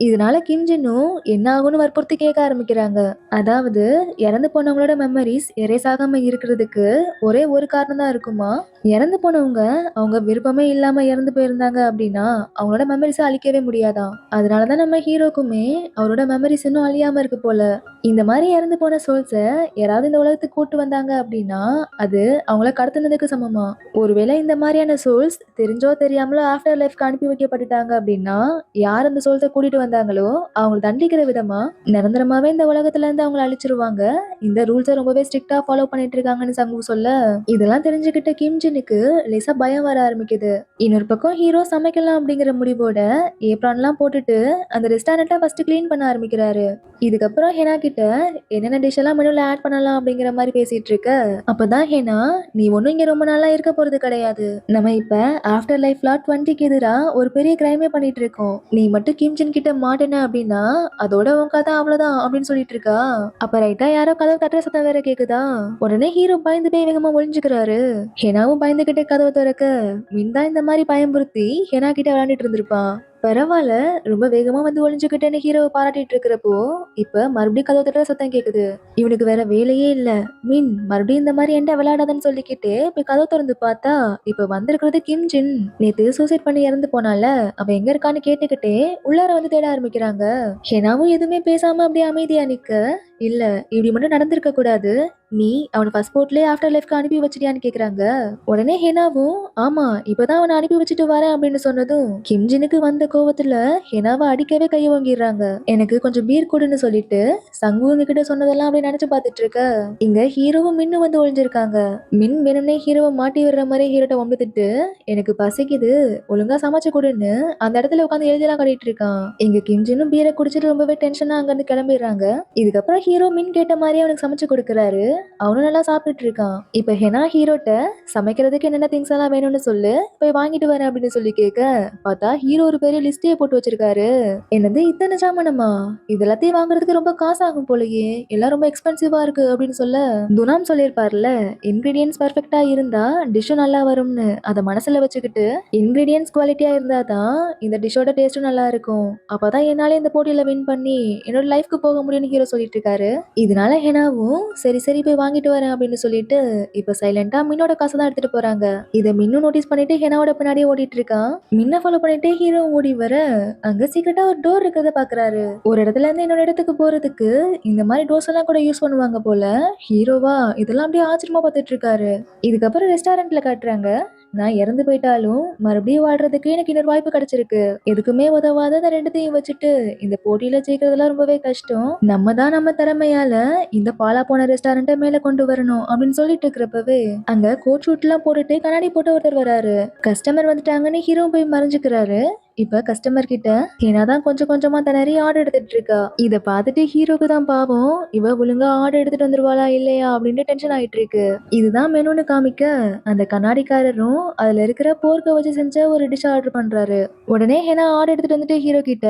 Speaker 1: இதனால கிம்ஜினும் என்ன ஆகும்னு வற்புறுத்தி கேட்க ஆரம்பிக்கிறாங்க. அதாவது இறந்து போனவங்களோட மெமரிஸ் எரேஸ் ஆகாம இருக்கிறதுக்கு ஒரே ஒரு காரணம் தான் இருக்குமா. இறந்து போனவங்க அவங்க விருப்பமே இல்லாம இறந்து போயிருந்தாங்க அப்படின்னா அவங்களோட மெமரிஸை அழிக்கவே முடியாதான். அதனாலதான் நம்ம ஹீரோக்குமே அவரோட மெமரிஸ் இன்னும் அழியாம இருக்கு போல. இந்த மாதிரி இறந்து போன சோல்ஸை யாராவது இந்த உலகத்துக்கு கூட்டு வந்தாங்க அப்படின்னா அது அவங்கள கடத்தினதுக்கு சமமா. ஒருவேளை இந்த மாதிரியான சோல்ஸ் தெரிஞ்சோ தெரியாமலோ ஆஃப்டர் லைஃப்க்கு அனுப்பி வைக்கப்பட்டுட்டாங்க அப்படின்னா யார் அந்த சோல்ஸை கூட்டிட்டு வந்தாங்களோ அவங்களை தண்டிக்கிற விதமா நிரந்தரமாவே இந்த உலகத்துல இருந்து அவங்களை அழிச்சிருவாங்க. இந்த ரூல்ஸை ரொம்பவே ஸ்ட்ரிக்டா ஃபாலோ பண்ணிட்டு இருக்காங்கன்னு சங்கு சொல்ல இதெல்லாம் தெரிஞ்சுக்கிட்ட கிம்ஜினுக்கு லேசா பயம் வர ஆரம்பிக்குது. இன்னொரு பக்கம் ஹீரோ சமைக்கலாம் அப்படிங்கிற முடிவோட ஏப்ரான்லாம் போட்டுட்டு அந்த ரெஸ்டாரண்ட்டை ஃபர்ஸ்ட் கிளீன் பண்ண ஆரம்பிக்கிறாரு. இதுக்கப்புறம் ஹெனா கிட்ட என்னென்ன டிஷ் எல்லாம் மெனுல ஆட் பண்ணலாம் அப்படிங்கிற மாதிரி பேசிட்டு இருக்க அப்பதான் ஹெனா நீ ஒன்னும் இங்க ரொம்ப நாளா இருக்க போறது கிடையாது. நம்ம இப்ப ஆஃப்டர் லைஃப் லாட் 20க்கு எதிரா ஒரு பெரிய கிரைமே பண்ணிட்டு இருக்கோம். நீ மட்டும் கிம்ஜின் கிட்ட மாட்டின அப்படின்னா அதோட உன் கதை அவ்வளவுதான் அப்படின்னு சொல்லிட்டு இருக்கா. அப்ப ரைட்டா யாரோ கதவு தட்டுற சத்தம் வேற கேக்குதா. உடனே ஹீரோ பயந்து போய் வேகமா ஒளிஞ்சுக்கிறாரு. ஹெனாவும் பயந்துகிட்டே கதவை திறக்க மின் தான் இந்த மாதிரி பயம்புறுத்தி ஹெனா கிட்ட விளையாண்டுட்டு இருந்திருப்பான். பரவாயில்ல, ரொம்ப வேகமா வந்து ஒளிஞ்சுக்கிட்டேன்னு ஹீரோவை பாராட்டிட்டு இருக்கிறப்போ இப்ப மறுபடியும் கதவு தட்டுற சத்தம் கேக்குது. இவனுக்கு வேற வேலையே இல்ல. மீன் மறுபடியும் இந்த மாதிரி என்கிட்ட விளையாடாதன்னு சொல்லிக்கிட்டு இப்ப கதவு திறந்து பார்த்தா இப்ப வந்திருக்கிறது கிம்ஜின். நேத்து சூசைட் பண்ணி இறந்து போனால அவ எங்க இருக்கான்னு கேட்டுக்கிட்டே உள்ளார வந்து தேட ஆரம்பிக்கிறாங்க. ஹெனாவும் எதுவுமே பேசாம அப்படியே அமைதியா நிக்க இல்ல இப்படி மட்டும் நடந்திருக்க கூடாது, நீ அவனை ஃபர்ஸ்ட் போட்லயே ஆஃப்டர் லைஃப்க்கு அனுப்பி வச்சிட்டியான்னு கேக்குறாங்க. உடனே ஹெனாவும் ஆமா இப்பதான் அவனை அனுப்பி வச்சுட்டு வரேன் அப்படின்னு சொன்னதும் கிம்ஜினுக்கு வந்த கோவத்துல ஹெனாவை அடிக்கவே கையை வாங்கிடுறாங்க. எனக்கு கொஞ்சம் பீர் கொடுன்னு சொல்லிட்டு சங்குவங்க கிட்ட சொன்னதெல்லாம் அப்படியே நினைச்சு பார்த்துட்டு இருக்க இங்க ஹீரோவும் மின்னும் வந்து ஒளிஞ்சிருக்காங்க. மின் வேணும்னே ஹீரோவை மாட்டி விடுற மாதிரி ஹீரோட்ட வம்புத்துட்டு எனக்கு பசிக்குது ஒழுங்கா சமைச்சு கொடுன்னு அந்த இடத்துல உட்காந்து எழுதியெல்லாம் கட்டிட்டு இருக்கான். இங்க கிம்ஜினும் பீரை குடிச்சிட்டு ரொம்பவே டென்ஷனா அங்க இருந்து கிளம்பிடுறாங்க. இதுக்கப்புறம் ஹீரோ மின் கேட்ட மாதிரியே அவனுக்கு சமைச்சு கொடுக்குறாரு. அவனும் நல்லா சாப்பிட்டுட்டு இருக்கான். இப்ப ஹெனா ஹீரோட்ட சமைக்கிறதுக்கு என்னென்ன திங்ஸ் எல்லாம் வேணும்னு சொல்லு போய் வாங்கிட்டு வரேன் அப்படின்னு சொல்லி கேட்க பார்த்தா ஹீரோ ஒரு பெரிய லிஸ்டே போட்டு வச்சிருக்காரு. என்னது இத்தனை சாமானமா? இது எல்லாத்தையும் வாங்குறதுக்கு ரொம்ப காசு ஆகும் போலயே, எல்லாம் ரொம்ப எக்ஸ்பென்சிவா இருக்கு அப்படின்னு சொல்ல, துனாம் சொல்லியிருப்பார்ல, இன்கிரீடியன்ஸ் பர்ஃபெக்டா இருந்தா டிஷ்ஷும் நல்லா வரும்னு. அதை மனசுல வச்சுக்கிட்டு இன்கிரீடியன்ஸ் குவாலிட்டியா இருந்தாதான் இந்த டிஷ்ஷோட டேஸ்டும் நல்லா இருக்கும். அப்பதான் என்னால இந்த போட்டியில வின் பண்ணி என்னோட லைஃப்க்கு போக முடியும்னு ஹீரோ சொல்லிட்டு இருக்காரு. இதனால ஹெனாவும் சரி சரி போய் வாங்கிட்டு வரேன் அப்படின்னு சொல்லிட்டு இப்ப சைலண்டா மின்னோட காசை தான் எடுத்துட்டு போறாங்க. இதை மின்னும் நோட்டீஸ் பண்ணிட்டு ஹெனாவோட பின்னாடியே ஓடிட்டு இருக்கான். மின்ன ஃபாலோ பண்ணிட்டு ஹீரோ ஓடி வர அங்க சீக்கிரட்டா ஒரு டோர் இருக்கிறத பாக்குறாரு. ஒரு இடத்துல இருந்து இன்னொரு இடத்துக்கு போறதுக்கு இந்த மாதிரி டோர்ஸ் எல்லாம் கூட யூஸ் பண்ணுவாங்க போல. ஹீரோவா இதெல்லாம் அப்படியே ஆச்சரியமா பார்த்துட்டு இருக்காரு. இதுக்கப்புறம் ரெஸ்டாரண்ட்ல காட்டுறாங்க. நான் இறந்து போயிட்டாலும் மறுபடியும் வாழ்றதுக்கு எனக்கு இன்னொரு வாய்ப்பு கிடைச்சிருக்கு. எதுக்குமே உதவாத அந்த ரெண்டுத்தையும் வச்சுட்டு இந்த போட்டியில ஜெயிக்கிறதுலாம் ரொம்பவே கஷ்டம். நம்ம தான் நம்ம திறமையால இந்த பாலா போன ரெஸ்டாரண்ட்டை மேல கொண்டு வரணும் அப்படின்னு சொல்லிட்டு இருக்கிறப்பவே அங்க கோட் ஷூட் எல்லாம் போட்டுட்டு கண்ணாடி போட்டு ஒருத்தர் வராரு. கஸ்டமர் வந்துட்டாங்கன்னு ஹீரோ போய் மறைஞ்சுக்கிறாரு. இப்ப கஸ்டமர் கிட்ட ஏனாதான் கொஞ்சம் கொஞ்சமா திணறி ஆர்டர் எடுத்துட்டு இருக்கா. இத பார்த்துட்டு ஹீரோக்கு தான் பாவம், இவ ஒழுங்கா ஆர்டர் எடுத்துட்டு வந்துருவாளா இல்லையா அப்படின்னு டென்ஷன் ஆயிட்டு இருக்கு. இதுதான் மெனுன்னு காமிக்க அந்த கண்ணாடிக்காரரும் அதுல இருக்கிற போர்க்க வச்சு செஞ்ச ஒரு டிஷ் ஆர்டர் பண்றாரு. உடனே ஹெனா ஆர்டர் எடுத்துட்டு வந்துட்டு ஹீரோ கிட்ட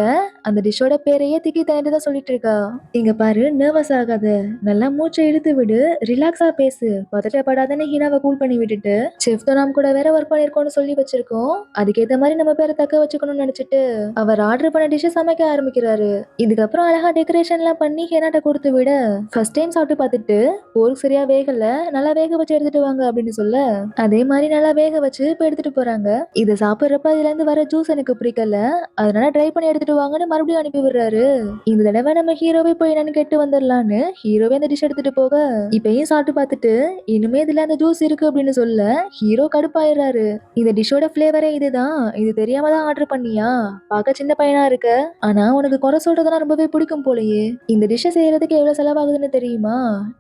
Speaker 1: அந்த டிஷ்ஷோட பேரையே திக்கி தயந்து தான் சொல்லிட்டு இருக்கா. இங்க பாரு, நர்வஸ் ஆகாத, நல்லா மூச்சை இழுத்து விடு, ரிலாக்ஸா பேசு, பதட்டப்படாதன்னு ஹீனாவை கூல் பண்ணி விட்டுட்டு செஃப் தனாம் கூட வேற ஒர்க் பண்ணிருக்கோம்னு சொல்லி வச்சிருக்கோம், அதுக்கேத்த மாதிரி நம்ம பேரை தக்க வச்சுக்கணும் நினைச்சிட்டு அவர் ஆர்டர் பண்ண டிஷ் சமைக்க ஆரம்பிக்கிறாரு. இதுக்கப்புறம் அழகா டெக்கரேஷன் எல்லாம் பண்ணி ஹெனாட்ட கொடுத்து விட ஃபர்ஸ்ட் டைம் சாப்பிட்டு பார்த்துட்டு போருக்கு சரியா வேகல, நல்லா வேக வச்சு எடுத்துட்டு வாங்க அப்படின்னு சொல்ல அதே மாதிரி நல்லா வேக வச்சு இப்ப எடுத்துட்டு போறாங்க. இதை சாப்பிடுறப்ப இதுல இருந்து வர ஜூஸ் எனக்கு பிடிக்கல, அதனால ட்ரை பண்ணி எடுத்துட்டு வாங்கன்னு மறுபடியும் அனுப்பி விடுறாரு. இந்த தடவை நம்ம ஹீரோவே போய் என்னன்னு கேட்டு வந்துடலான்னு ஹீரோவே அந்த டிஷ் எடுத்துட்டு போக இப்பயும் சாப்பிட்டு பார்த்துட்டு இனிமே இதுல அந்த ஜூஸ் இருக்கு அப்படின்னு சொல்ல ஹீரோ கடுப்பாயிடுறாரு. இந்த டிஷ்ஷோட ஃபிளேவரே இதுதான், இது தெரியாம தான் ஆர்டர் பண்ணியா, பார்க்க சின்ன பையனா இருக்க, ஆனா உனக்கு குறை சொல்றதெல்லாம் ரொம்பவே பிடிக்கும் போலயே, இந்த டிஷ்ஷை செய்யறதுக்கு எவ்வளவு செலவாகுதுன்னு தெரியுமா,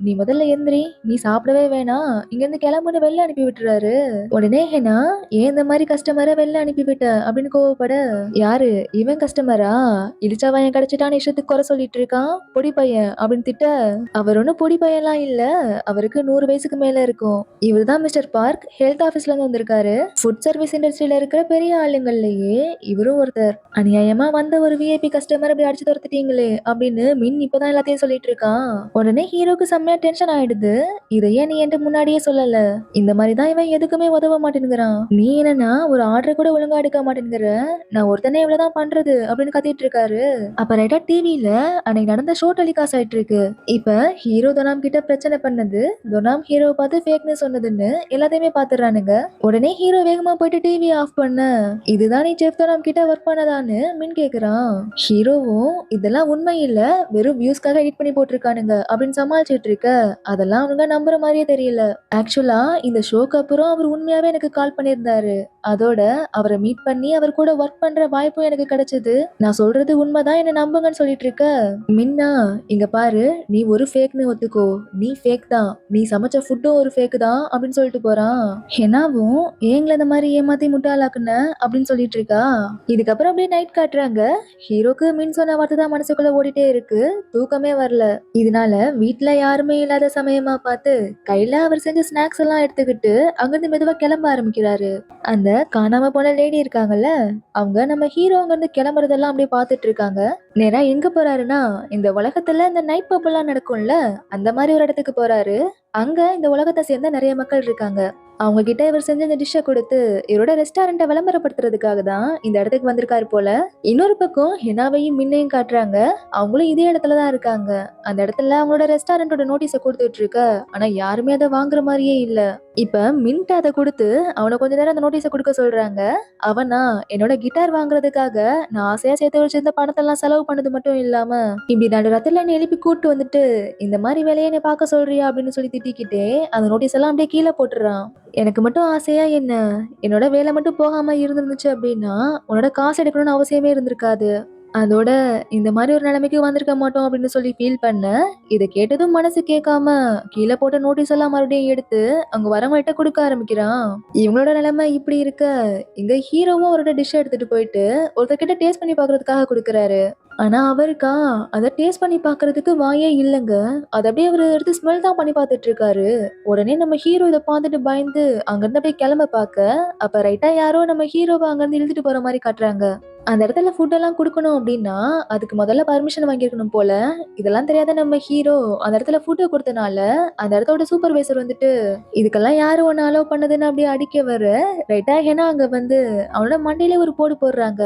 Speaker 1: நீ முதல்ல எந்திரி, நீ சாப்பிடவே வேணாம், இங்க இருந்து கிளம்புன்னு வெளில அனுப்பி விட்டுறாரு. உடனே ஹெனா ஏன் இந்த மாதிரி கஸ்டமரை வெளில அனுப்பி விட்ட அப்படின்னு கோவப்பட, யாரு இவன் கஸ்டமரா, இடிச்சவன் கிடைச்சிட்டான்னு இஷ்டத்துக்கு குறை சொல்லிட்டு இருக்கான், பொடி பையன் அப்படின்னு திட்ட, அவர் ஒன்னும் பொடி பையன்லாம் இல்ல, அவருக்கு 100 வயசுக்கு மேல இருக்கும், இவர் தான் மிஸ்டர் பார்க், ஹெல்த் ஆபீஸ்ல இருந்து வந்திருக்காரு, ஃபுட் சர்வீஸ் இண்டஸ்ட்ரியில இருக்கிற பெரிய ஆளுங்கள்லயே இவரும் ஒருத்தர், அநியாயமா வந்த ஒரு விஐபி கஸ்டமர் அப்படி அடிச்சு துரத்துட்டீங்களே அப்படின்னு மின் இப்பதான் எல்லாத்தையும் சொல்லிட்டு இருக்கான். உடனே ஹீரோக்கு செம்மையா டென்ஷன் ஆயிடுது. இதையே நீ என்கிட்ட முன்னாடியே சொல்லல, இந்த மாதிரி தான் இவன் எதுக்குமே உதவ மாட்டேங்கிறான், நீ என்னன்னா ஒரு ஆர்டர் கூட ஒழுங்கா எடுக்க மாட்டேங்கிற, நான் ஒருத்தனே இவ்வளவுதான் பண்றது அப்படின்னு கத்திட்டு இருக்காரு. அப்ப ரைட்டா டிவில அன்னைக்கு நடந்த ஷோ டெலிகாஸ்ட் ஆயிட்டு இருக்கு. இப்ப ஹீரோ தொனாம் கிட்ட பிரச்சனை பண்ணது, தொனாம் ஹீரோவை பார்த்து ஃபேக்னு சொன்னதுன்னு எல்லாத்தையுமே பாத்துறானுங்க. உடனே ஹீரோ வேகமா போயிட்டு டிவி ஆஃப் பண்ண, இதுதான் நீ செஃப் தொனாம் கிட்ட ஒர்க் பண்ணதான்னு மின் கேக்குறான். ஹீரோவும் இதெல்லாம் உண்மை இல்ல, வெறும் வியூஸ்க்காக எடிட் பண்ணி போட்டிருக்கானுங்க அப்படின்னு சமாளிச்சிட்டு இருக்க, அதெல்லாம் அவங்க நம்புற மாதிரியே தெரியல. ஆக்சுவலா இந்த ஷோக்கு அப்புறம் அவர் உண்மையாவே எனக்கு கால் பண்ணியிருந்தாரு, அதோட அவரை மீட் பண்ணி அவர் கூட ஒர்க் பண்ற வாய்ப்பும் எனக்கு கிடைச்சது, நான் சொல்றது உண்மைதான், என்ன நம்புங்கன்னு சொல்லிட்டு இருக்க. மின்னா இங்க பாரு, நீ ஒரு ஃபேக்னு ஒத்துக்கோ, நீ ஃபேக் தான், நீ சமைச்ச ஃபுட்டும் ஒரு ஃபேக் தான் அப்படின்னு சொல்லிட்டு போறான். ஹெனாவும் ஏங்கள இந்த மாதிரி ஏமாத்தி முட்டாளாக்குன அப்படின்னு சொல்லிட்டு இருக்கா. இதுக்கப்புறம் அப்படியே நைட் காட்டுறாங்க. ஹீரோக்கு மின் சொன்ன வார்த்தை தான் மனசுக்குள்ள ஓடிட்டே இருக்கு, தூக்கமே வரல. இதனால வீட்டுல யாருமே இல்லாத சமயமா பார்த்து கையில அவர் செஞ்ச ஸ்நாக்ஸ் எல்லாம் எடுத்துக்கிட்டு அங்கிருந்து மெதுவா கிளம்ப ஆரம்பிக்கிறாரு. அந்த காணாம போன லேடி இருக்காங்கல்ல, அவங்க நம்ம ஹீரோ அங்க இருந்து கிளம்புறதெல்லாம் அப்படியே பார்த்துட்டு இருக்காங்க. நேரா எங்க போறாருன்னா, இந்த உலகத்துல இந்த நைட் பப் எல்லாம் நடக்கும்ல, அந்த மாதிரி ஒரு இடத்துக்கு போறாரு. அங்க இந்த உலகத்தை சேர்ந்த நிறைய மக்கள் இருக்காங்க. அவங்க கிட்ட இவர் செஞ்ச இந்த டிஷ்ஷை கொடுத்து இவரோட ரெஸ்டாரண்ட்டை விளம்பரப்படுத்துறதுக்காக தான் இந்த இடத்துக்கு வந்திருக்காரு போல. இன்னொரு பக்கம் ஹெனாவையும் மின்னையும் காட்டுறாங்க. அவங்களும் இதே இடத்துல தான் இருக்காங்க. அந்த இடத்துல அவங்களோட ரெஸ்டாரண்டோட நோட்டீஸை கொடுத்துட்டு இருக்க, ஆனா யாருமே அதை வாங்குற மாதிரியே இல்ல. இப்ப மின்ட் அதை கொடுத்து அவனை கொஞ்ச நேரம் அந்த நோட்டீஸை கொடுக்க சொல்றாங்க. அவனா என்னோட கிட்டார் வாங்குறதுக்காக நான் ஆசையா சேர்த்து வச்சிருந்த பணத்தெல்லாம் செலவு பண்ணது மட்டும் இல்லாம இப்படி நடு ராத்திரில என்னை எழுப்பி கூட்டு வந்துட்டு இந்த மாதிரி வேலையை என்னை பார்க்க சொல்றியா அப்படின்னு சொல்லி திட்டிக்கிட்டே அந்த நோட்டீஸ் எல்லாம் அப்படியே கீழே போட்டுறான். எனக்கு மட்டும் ஆசையா என்ன, என்னோட வேலை மட்டும் போகாம இருந்துருந்துச்சு அப்படின்னா உன்னோட காசு எடுக்கணும்னு அவசியமே இருந்திருக்காது, அதோட இந்த மாதிரி ஒரு நிலைமைக்கு வந்திருக்க மாட்டோம் அப்படின்னு சொல்லி ஃபீல் பண்ண. இதை கேட்டதும் மனசு கேட்காம கீழே போட்ட நோட்டீஸ் எல்லாம் மறுபடியும் எடுத்து அங்க வரவங்கள்ட்ட கொடுக்க ஆரம்பிக்கிறான். இவங்களோட நிலைமை இப்படி இருக்க, இங்க ஹீரோவும் அவரோட டிஷ் எடுத்துட்டு போயிட்டு ஒருத்தர்கிட்ட டேஸ்ட் பண்ணி பாக்குறதுக்காக கொடுக்கறாரு. ஆனா அவருக்கா அதை டேஸ்ட் பண்ணி பாக்குறதுக்கு வாயே இல்லைங்க, அதை அப்படியே அவரு எடுத்து ஸ்மெல் தான் பண்ணி பார்த்துட்டு இருக்காரு. உடனே நம்ம ஹீரோ இதை பார்த்துட்டு பயந்து அங்கிருந்து அப்படியே கிளம்ப பாக்க, அப்ப ரைட்டா யாரோ நம்ம ஹீரோவை அங்கிருந்து இழுத்துட்டு போற மாதிரி காட்டுறாங்க. அந்த இடத்துல ஃபுட்டெல்லாம் குடுக்கணும் அப்டின்னா, அதுக்கு முதல்ல பர்மிஷன் வாங்கியிருக்கணும் போல. இதெல்லாம் தெரியாத நம்ம ஹீரோ அந்த இடத்துல ஃபுட்ட குடுத்தனால, அந்த இடத்தோட சூப்பர்வைசர் வந்துட்டு, இதுக்கெல்லாம் யாரு உன்ன அலோவ் பண்ணதுன்னு அப்டியே அடிக்க வர, ரைட்டா ஹெனா அங்க வந்து அவனோட மண்டையிலே ஒரு போடு போடுறாங்க.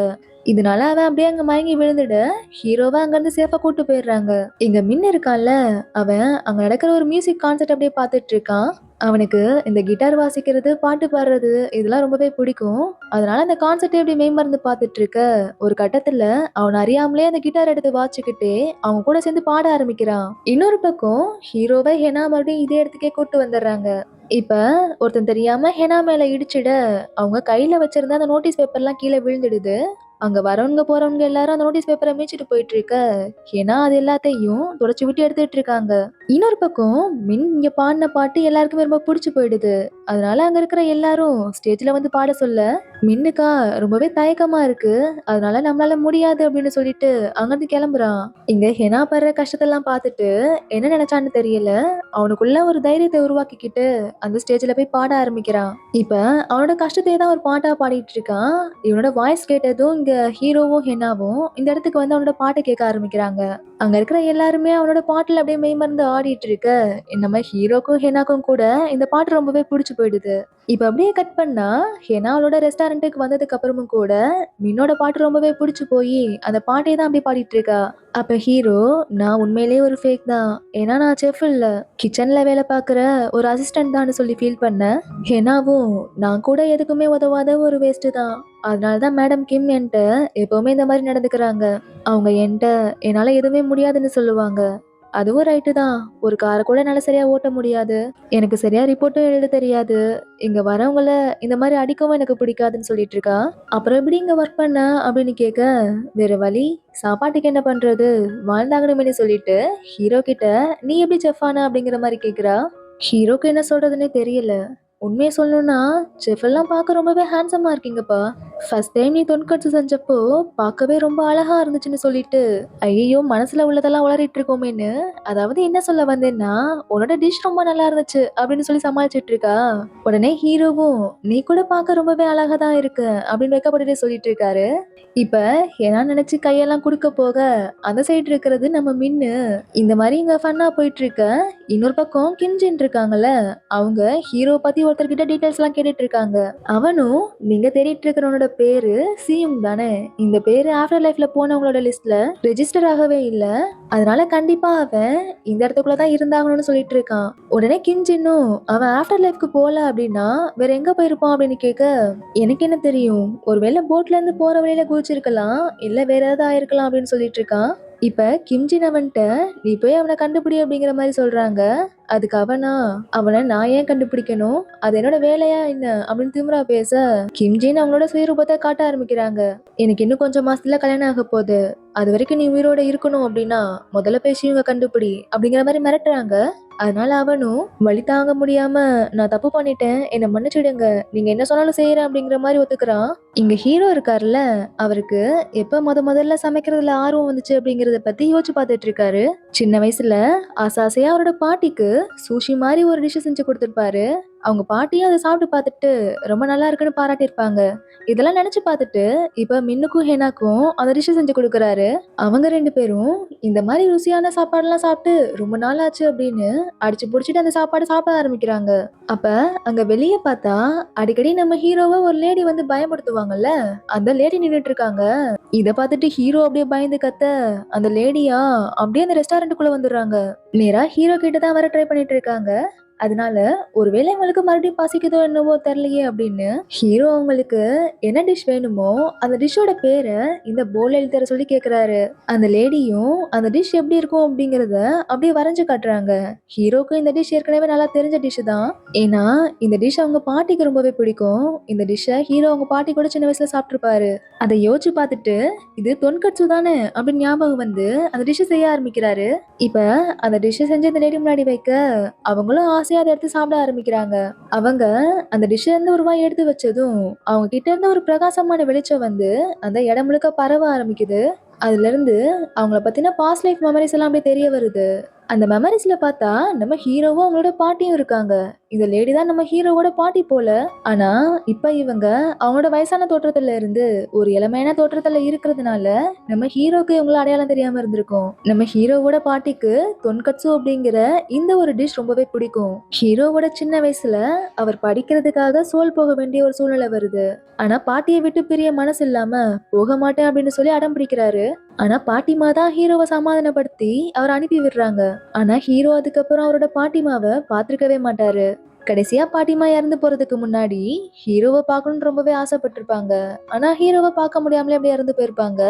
Speaker 1: இதனால அவன் அப்படியே அங்க மயங்கி விழுந்துட, ஹீரோவ அங்கருந்து சேஃபா கூட்டு போயிடுறாங்க. இங்க மின் இருக்கான்ல, அவன் அங்க நடக்கிற ஒரு மியூசிக் கான்சர்ட் அப்படியே பார்த்துட்டு இருக்கான். அவனுக்கு இந்த கிட்டார் வாசிக்கிறது, பாட்டு பாடுறது இதெல்லாம் ரொம்பவே பிடிக்கும். அதனால அந்த கான்சர்ட்டே அப்படியே மெய்மறந்து பார்த்துட்டு இருக்க, ஒரு கட்டத்துல அவன அறியாமலே அந்த கிட்டார் எடுத்து வாசிச்சுக்கிட்டே அவங்க கூட சேர்ந்து பாட ஆரம்பிக்கிறான். இன்னொரு பக்கம் ஹீரோவை ஹெனா மறுபடியும் இதே இடத்துக்கே கூட்டு வந்துடுறாங்க. இப்ப ஒருத்தன் தெரியாம ஹெனா மேல இடிச்சிட, அவங்க கையில வச்சிருந்த அந்த நோட்டீஸ் பேப்பர்லாம் கீழ விழுந்துடுது. அங்க வரவங்க போறவங்க எல்லாரும் அந்த நோட்டீஸ் பேப்பரை மீச்சிட்டு போயிட்டு இருக்க, ஏன்னா அது எல்லாத்தையும் தொடச்சு விட்டு எடுத்துட்டு இருக்காங்க. இன்னொரு பக்கம் மின் இங்க பாடின பாட்டு எல்லாருக்குமே ரொம்ப பிடிச்சு போயிடுது. அதனால அங்க இருக்கிற எல்லாரும் ஸ்டேஜ்ல வந்து பாட சொல்ல, மின்னுக்கா ரொம்பவே தயக்கமா இருக்கு. அதனால நம்மளால முடியாது அப்படின்னு சொல்லிட்டு அங்கிருந்து கிளம்புறான். இங்க ஹெனா படுற கஷ்டத்தெல்லாம் பார்த்துட்டு என்ன நினைச்சான்னு தெரியல. அவனுக்குள்ள ஒரு தைரியத்தை உருவாக்கிக்கிட்டு அந்த ஸ்டேஜ்ல போய் பாட ஆரம்பிக்கிறான். இப்ப அவனோட கஷ்டத்தையே தான் ஒரு பாட்டா பாடிட்டு இருக்கான். இவனோட வாய்ஸ் கேட்டதும் இங்க ஹீரோவும் ஹென்னாவும் இந்த இடத்துக்கு வந்து அவனோட பாட்டை கேட்க ஆரம்பிக்கிறாங்க. அங்க இருக்கிற எல்லாருமே அவனோட பாட்டுல அப்படியே மெய்மறந்து ஆடிட்டு இருக்க, நம்ம ஹீரோக்கும் ஹெனாக்கும் கூட இந்த பாட்டு ரொம்பவே பிடிச்சு போயிடுது. இப்ப அப்படியே கட் பண்ணா, ஹெனா அவளோட ரெஸ்டாரண்ட்டுக்கு வந்ததுக்கு அப்புறமும் கூட மின்னோட பாட்டு ரொம்பவே பிடிச்சு போய் அந்த பாட்டே தான் அப்படியே பாடிட்டு இருக்கா. அப்ப ஹீரோ, நான் உண்மையிலேயே ஒரு ஃபேக் தான். ஏன்னா நான் செஃப் இல்ல, கிச்சன்ல வேலை பார்க்குற ஒரு அசிஸ்டன்ட் தான் சொல்லி ஃபீல் பண்ணேன். ஹெனாவும், நான் கூட எதுக்குமே உதவாத ஒரு வேஸ்ட் தான். அதனால தான் மேடம் கிம் என்கிட்ட எப்பவுமே இந்த மாதிரி நடந்துக்கிறாங்க. அவங்க என்கிட்ட என்னால எதுவுமே முடியாதுன்னு சொல்லுவாங்க. அதுவும் ரைட்டு தான். ஒரு காரை கூட என்னால சரியா ஓட்ட முடியாது. எனக்கு சரியா ரிப்போர்ட்டும் எழுத தெரியாது. இங்க வரவங்கள இந்த மாதிரி அடிக்கவும் எனக்கு பிடிக்காதுன்னு சொல்லிட்டு இருக்கா. அப்புறம் எப்படி இங்க ஒர்க் பண்ண அப்படின்னு கேட்க, வேற வழி, சாப்பாட்டுக்கு என்ன பண்றது, வாழ்ந்தாகணுமேனு சொல்லிட்டு ஹீரோ கிட்ட நீ எப்படி செஃப் ஆன அப்படிங்கிற மாதிரி கேக்குறா. ஹீரோக்கு என்ன சொல்றதுன்னே தெரியல. உண்மையை சொல்லணும்னா, செஃப் எல்லாம் பார்க்க ரொம்பவே ஹேண்ட்ஸமா இருக்கீங்கப்பா. ஃபர்ஸ்ட் டைம் நீ தொன்கட்சி செஞ்சப்போ பார்க்கவே ரொம்ப அழகா இருந்துச்சுன்னு சொல்லிட்டு, ஐயோ மனசுல உள்ளதெல்லாம் உளறிட்டு இருக்கோமேன்னு, அதாவது என்ன சொல்ல வந்தேன்னா, உன்னோட டிஷ் ரொம்ப நல்லா இருந்துச்சு அப்படின்னு சொல்லி சமாளிச்சிட்டு இருக்கா. உடனே ஹீரோவும், நீ கூட பார்க்க ரொம்பவே அழகா தான் இருக்கு அப்படின்னு வெக்கப்பட்டுட்டே சொல்லிட்டு இருக்காரு. இப்ப என்ன நினைச்சு கையெல்லாம் குடுக்க போக, அந்த சைடு இருக்கிறது நம்ம மின்னு. இந்த மாதிரி இங்க ஃபன்னா போயிட்டு இருக்க, இன்னொரு பக்கம் கிம்ஜின் இருக்காங்கல்ல, அவங்க ஹீரோ பத்தி ஒருத்தர்கிட்ட டீடைல்ஸ் எல்லாம் கேட்டுட்டு இருக்காங்க. அவனும், நீங்க தேடிட்டு இருக்கிறவனோட பேரு சியும் தானே, இந்த பேரு ஆஃப்டர் லைஃப்ல போனவங்களோட லிஸ்ட்ல ரெஜிஸ்டர் ஆகவே இல்ல. அதனால கண்டிப்பா அவன் இந்த இடத்துக்குள்ளதான் இருந்தாகணும்னு சொல்லிட்டு இருக்கான். உடனே கிம்ஜின்னும், அவன் ஆஃப்டர் லைஃப்க்கு போல அப்படின்னா வேற எங்க போயிருப்பான் அப்படின்னு கேட்க, எனக்கு என்ன தெரியும், ஒருவேளை போட்ல இருந்து போற வழியில குதிச்சிருக்கலாம், இல்ல வேற ஏதாவது ஆயிருக்கலாம் அப்படின்னு சொல்லிட்டு இருக்கான். இப்ப கிம்ஜின் அவன்கிட்ட, நீ போய் அவனை கண்டுபிடி அப்படிங்கிற மாதிரி சொல்றாங்க. அதுக்கு அவனா, அவனை நான் ஏன் கண்டுபிடிக்கணும், அது என்னோட வேலையா என்ன அப்படின்னு திமிரா பேச, கிம்ஜின் அவங்களோட சுயரூபத்தை காட்ட ஆரம்பிக்கிறாங்க. எனக்கு இன்னும் கொஞ்சம் மாசத்துல கல்யாணம் ஆக போகுது, அது வரைக்கும் நீ உயிரோட இருக்கணும் அப்படின்னா முதல்ல பேசி இவங்க கண்டுபிடி அப்படிங்கிற மாதிரி மிரட்டுறாங்க. அதனால அவனும் வழி தாங்க முடியாம, நான் தப்பு பண்ணிட்டேன், என்னை மன்னிச்சிடுங்க, நீங்க என்ன சொன்னாலும் செய்யறேன் அப்படிங்கிற மாதிரி ஒத்துக்கிறான். இங்க ஹீரோ இருக்காருல்ல, அவருக்கு எப்ப முதல்ல சமைக்கிறதுல ஆர்வம் வந்துச்சு அப்படிங்கறத பத்தி யோசிச்சு பார்த்துட்டு இருக்காரு. சின்ன வயசுல ஆசையா அவரோட பாட்டிக்கு சூஷி மாதிரி ஒரு டிஷ் செஞ்சு கொடுத்துருப்பாரு. அவங்க பாட்டியும் அதை சாப்பிட்டு பார்த்துட்டு ரொம்ப நல்லா இருக்குன்னு பாராட்டியிருப்பாங்க. இதெல்லாம் நினைச்சு பார்த்துட்டு இப்ப மின்னுக்கும் ஹெனாக்கும் அந்த டிஷ் செஞ்சு கொடுக்குறாரு. அவங்க ரெண்டு பேரும் இந்த மாதிரி ருசியான சாப்பாடுலாம் சாப்பிட்டு ரொம்ப நாள் ஆச்சு அப்படின்னு அடிச்சு புடிச்சிட்டு அந்த சாப்பாடு சாப்பிட ஆரம்பிக்கிறாங்க. அப்ப அங்க வெளியே பார்த்தா அடிக்கடி நம்ம ஹீரோவை ஒரு லேடி வந்து பயமுறுத்துவாங்கல்ல, அந்த லேடி நின்னுட்டு இருக்காங்க. இத பார்த்துட்டு ஹீரோ அப்படியே பயந்து கத்த, அந்த லேடியா அப்படியே அந்த ரெஸ்டாரண்ட்டுக்குள்ள வந்துடுறாங்க. நேரா ஹீரோ கிட்ட தான் வர ட்ரை பண்ணிட்டு இருக்காங்க. அதனால ஒருவேளை இவங்களுக்கு மறுபடியும் பசிக்குதோ என்னவோ தெரியலையே அப்படின்னு ஹீரோ அவங்களுக்கு என்ன டிஷ் வேணுமோ அந்த டிஷ்ஷோட பேரை இந்த போர்ட்ல எழுதி தர சொல்லி கேக்குறாரு. அந்த லேடியும் அந்த டிஷ் எப்படி இருக்கும் அப்படிங்கறத அப்படியே வரைஞ்சு காட்டுறாங்க. ஹீரோக்கு இந்த டிஷ் ஏற்கனவே நல்லா தெரிஞ்ச டிஷ் தான். ஏன்னா இந்த டிஷ் அவங்க பாட்டிக்கு ரொம்பவே பிடிக்கும். இந்த டிஷ்ஷை ஹீரோ அவங்க பாட்டி கூட சின்ன வயசுல சாப்பிட்டுருப்பாரு. அதை யோசிச்சு பார்த்துட்டு, இது தொன்கட்சு தானே அப்படின்னு ஞாபகம் வந்து அந்த டிஷ் செய்ய ஆரம்பிக்கிறாரு. இப்ப அந்த டிஷ் செஞ்சு இந்த லேடி முன்னாடி வைக்க, அவங்களும் ஆசையா அதை எடுத்து சாப்பிட ஆரம்பிக்கிறாங்க. அவங்க அந்த டிஷ்ல இருந்து ஒரு வாய் எடுத்து வச்சதும் அவங்க கிட்ட இருந்து ஒரு பிரகாசமான வெளிச்சம் வந்து அந்த இடம் முழுக்க பரவ ஆரம்பிக்குது. அதுல இருந்து அவங்கள பத்தின பாஸ்ட் லைஃப் மெமரிஸ் எல்லாம் அப்படியே தெரிய வருது. அந்த மெமரிஸ்ல பார்த்தா நம்ம ஹீரோவும் அவங்களோட பாட்டியும் இருக்காங்க. இந்த லேடி தான் நம்ம ஹீரோவோட பாட்டி போல. ஆனா இப்ப இவங்க அவங்களோட வயசான தோற்றத்துல இருந்து ஒரு இளமையான தோற்றத்துல இருக்கிறதுனால நம்ம ஹீரோக்கு இவங்கள அடையாளம் தெரியாம இருந்திருக்கும். நம்ம ஹீரோவோட பாட்டிக்கு தொன்கட்சு அப்படிங்கிற இந்த ஒரு டிஷ் ரொம்பவே பிடிக்கும். ஹீரோவோட சின்ன வயசுல அவர் படிக்கிறதுக்காக சோல் போக வேண்டிய ஒரு சூழ்நிலை வருது. ஆனா பாட்டியை விட்டு பிரிய மனசு இல்லாம போக மாட்டேன் அப்படின்னு சொல்லி அடம் பிடிக்கிறாரு. ஆனா பாட்டிமா தான் ஹீரோவை சமாதானப்படுத்தி அவர் அனுப்பி விடுறாங்க. ஆனா ஹீரோ அதுக்கப்புறம் அவரோட பாட்டிமாவை பார்த்திருக்கவே மாட்டாரு. கடைசியா பாட்டிமா இறந்து போறதுக்கு முன்னாடி ஹீரோவை பார்க்கணும்னு ரொம்பவே ஆசைப்பட்டிருப்பாங்க. ஆனா ஹீரோவை பார்க்க முடியாமலே அப்படியே இறந்து போயிருப்பாங்க.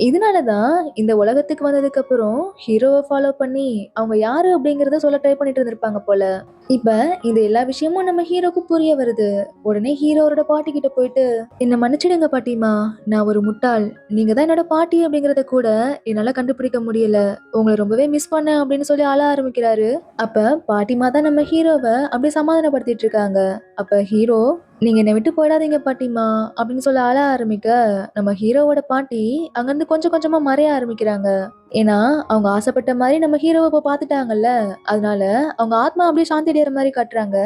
Speaker 1: இதனாலதான் இந்த உலகத்துக்கு வந்ததுக்கு அப்புறம் ஹீரோவை ஃபாலோ பண்ணி அவங்க யாரு அப்படிங்கறத சொல்ல ட்ரை பண்ணிட்டு இருந்திருப்பாங்க போல. இப்ப இந்த எல்லா விஷயமும் நம்ம ஹீரோக்கு புரிய வருது. உடனே ஹீரோவோட பாட்டி கிட்ட போயிட்டு, என்ன மன்னிச்சிடுங்க பாட்டிமா, நான் ஒரு முட்டாள். நீங்க தான் என்னோட பாட்டி அப்படிங்கறத கூட என்னால கண்டுபிடிக்க முடியல. உங்களை ரொம்பவே மிஸ் பண்ணேன் அப்படின்னு சொல்லி அழ ஆரம்பிக்கிறாரு. அப்ப பாட்டிமா தான் நம்ம ஹீரோவை அப்படியே சமாதானப்படுத்திட்டு இருக்காங்க. அப்ப ஹீரோ, நீங்க என்னை விட்டு போயிடாதீங்க பாட்டிமா அப்படின்னு சொல்லி அழ ஆரம்பிக்க, நம்ம ஹீரோவோட பாட்டி அங்கிருந்து கொஞ்சம் கொஞ்சமா மறைய ஆரம்பிக்கிறாங்க. ஏன்னா அவங்க ஆசைப்பட்ட மாதிரி நம்ம ஹீரோவை இப்ப பாத்துட்டாங்கல்ல. அதனால அவங்க ஆத்மா அப்படியே சாந்தி அடைகிற மாதிரி காட்டுறாங்க.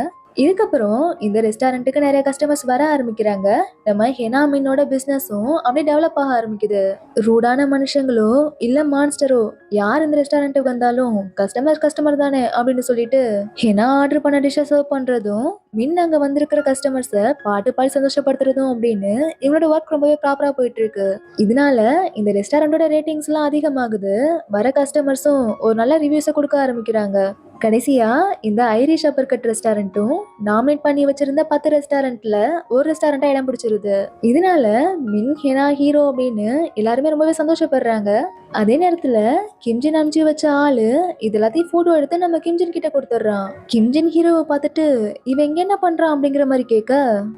Speaker 1: இதுக்கப்புறம் இந்த ரெஸ்டாரண்ட்டுக்கு நிறைய கஸ்டமர்ஸ் வர ஆரம்பிக்கிறாங்க. நம்ம ஹெனாமினோட பிசினஸும் அப்படியே டெவலப் ஆக ஆரம்பிக்குது. ரூடான மனுஷங்களோ இல்ல மான்ஸ்டரோ யார் இந்த ரெஸ்டாரண்ட்டுக்கு வந்தாலும் கஸ்டமர் கஸ்டமர் தானே அப்படின்னு சொல்லிட்டு ஹெனா ஆர்டர் பண்ண டிஷ்ஷை சர்வ் பண்றதும், மின் அங்க வந்திருக்கிற கஸ்டமர்ஸை பாட்டு பாடி சந்தோஷப்படுத்துறதும் அப்படின்னு இவங்களோட ஒர்க் ரொம்பவே ப்ராப்பரா போயிட்டு இருக்கு. இதனால இந்த ரெஸ்டாரண்டோட ரேட்டிங்ஸ் எல்லாம் அதிகமாகுது. வர கஸ்டமர்ஸும் ஒரு நல்ல ரிவ்யூஸை கொடுக்க ஆரம்பிக்கிறாங்க. கடைசியா இந்த ஐரிஷ் அப்பர்கட் ரெஸ்டாரண்ட்டும் நாமினேட் பண்ணி வச்சிருந்த 10 ரெஸ்டாரண்ட்ல ஒரு ரெஸ்டாரண்டா இடம் பிடிச்சிருது. இதனால மின் ஹெனா ஹீரோ அப்படின்னு எல்லாருமே ரொம்பவே சந்தோஷப்படுறாங்க. அதே நேரத்துல கிம்ஜின் அனுப்பிச்சு வச்ச ஆளு இது எல்லாத்தையும் போட்டோ எடுத்து நம்ம கிம்ஜின் கிட்ட கொடுத்துட்றான். கிம்ஜின் ஹீரோவை பார்த்துட்டு இவன் எங்க என்ன பண்றான் அப்படிங்கிற மாதிரி கேட்க,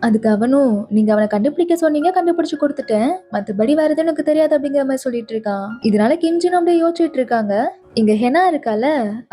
Speaker 1: அதுக்கு அவனும், நீங்க அவனை கண்டுபிடிக்க சொன்னீங்க, கண்டுபிடிச்சு கொடுத்துட்டேன், மத்தபடி வேற எதுவும் எனக்கு தெரியாது அப்படிங்கிற மாதிரி சொல்லிட்டு இருக்கான். இதனால கிம்ஜின் அப்படியே யோசிச்சுட்டு இருக்காங்க. இங்க ஹெனா இருக்கால,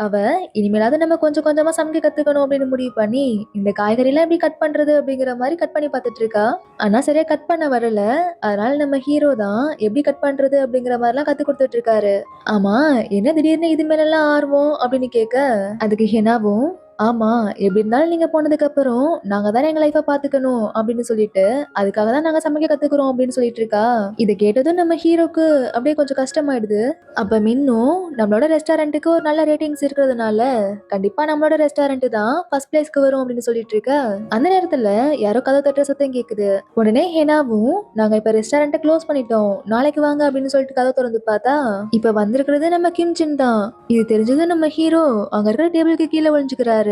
Speaker 1: அவ இனிமேலாவது நம்ம கொஞ்சம் கொஞ்சமா சமைக்க கத்துக்கணும் அப்படின்னு முடிவு பண்ணி இந்த காய்கறி எல்லாம் எப்படி கட் பண்றது அப்படிங்கிற மாதிரி கட் பண்ணி பார்த்துட்டு இருக்கா. ஆனா சரியா கட் பண்ண வரல. அதனால நம்ம ஹீரோ தான் எப்படி கட் பண்றது அப்படிங்கிற மாதிரி எல்லாம் கத்து கொடுத்துட்டு இருக்காரு. ஆமா, என்ன திடீர்னு இது மேல எல்லாம் ஆர்வம் அப்படின்னு கேட்க, அதுக்கு ஹெனாவும், ஆமா, எப்படி இருந்தாலும் நீங்க போனதுக்கு அப்புறம் நாங்க தானே எங்க லைஃப பாத்துக்கணும் அப்படின்னு சொல்லிட்டு அதுக்காக தான் நாங்க சமைக்க கத்துக்கிறோம் அப்படின்னு சொல்லிட்டு இருக்கா. இதை கேட்டதும் நம்ம ஹீரோக்கு அப்படியே கொஞ்சம் கஷ்டமாயிடுது. அப்ப மின்னும், நம்மளோட ரெஸ்டாரண்ட்டுக்கு ஒரு நல்ல ரேட்டிங்ஸ் இருக்கிறதுனால கண்டிப்பா நம்மளோட ரெஸ்டாரண்ட் தான் ஃபர்ஸ்ட் பிளேஸ்க்கு வரும் அப்படின்னு சொல்லிட்டு இருக்க. அந்த நேரத்துல யாரோ கதவு தட்டுற சத்தம் கேக்குது. உடனே ஹெனாவும், நாங்க இப்ப ரெஸ்டாரண்ட்டை க்ளோஸ் பண்ணிட்டோம், நாளைக்கு வாங்க அப்படின்னு சொல்லிட்டு கதவு திறந்து பார்த்தா இப்ப வந்திருக்கிறது நம்ம கிம்ஜின் தான். இது தெரிஞ்சது நம்ம ஹீரோ அங்க இருக்கிற டேபிளுக்கு கீழே ஒளிஞ்சுக்கிறாரு.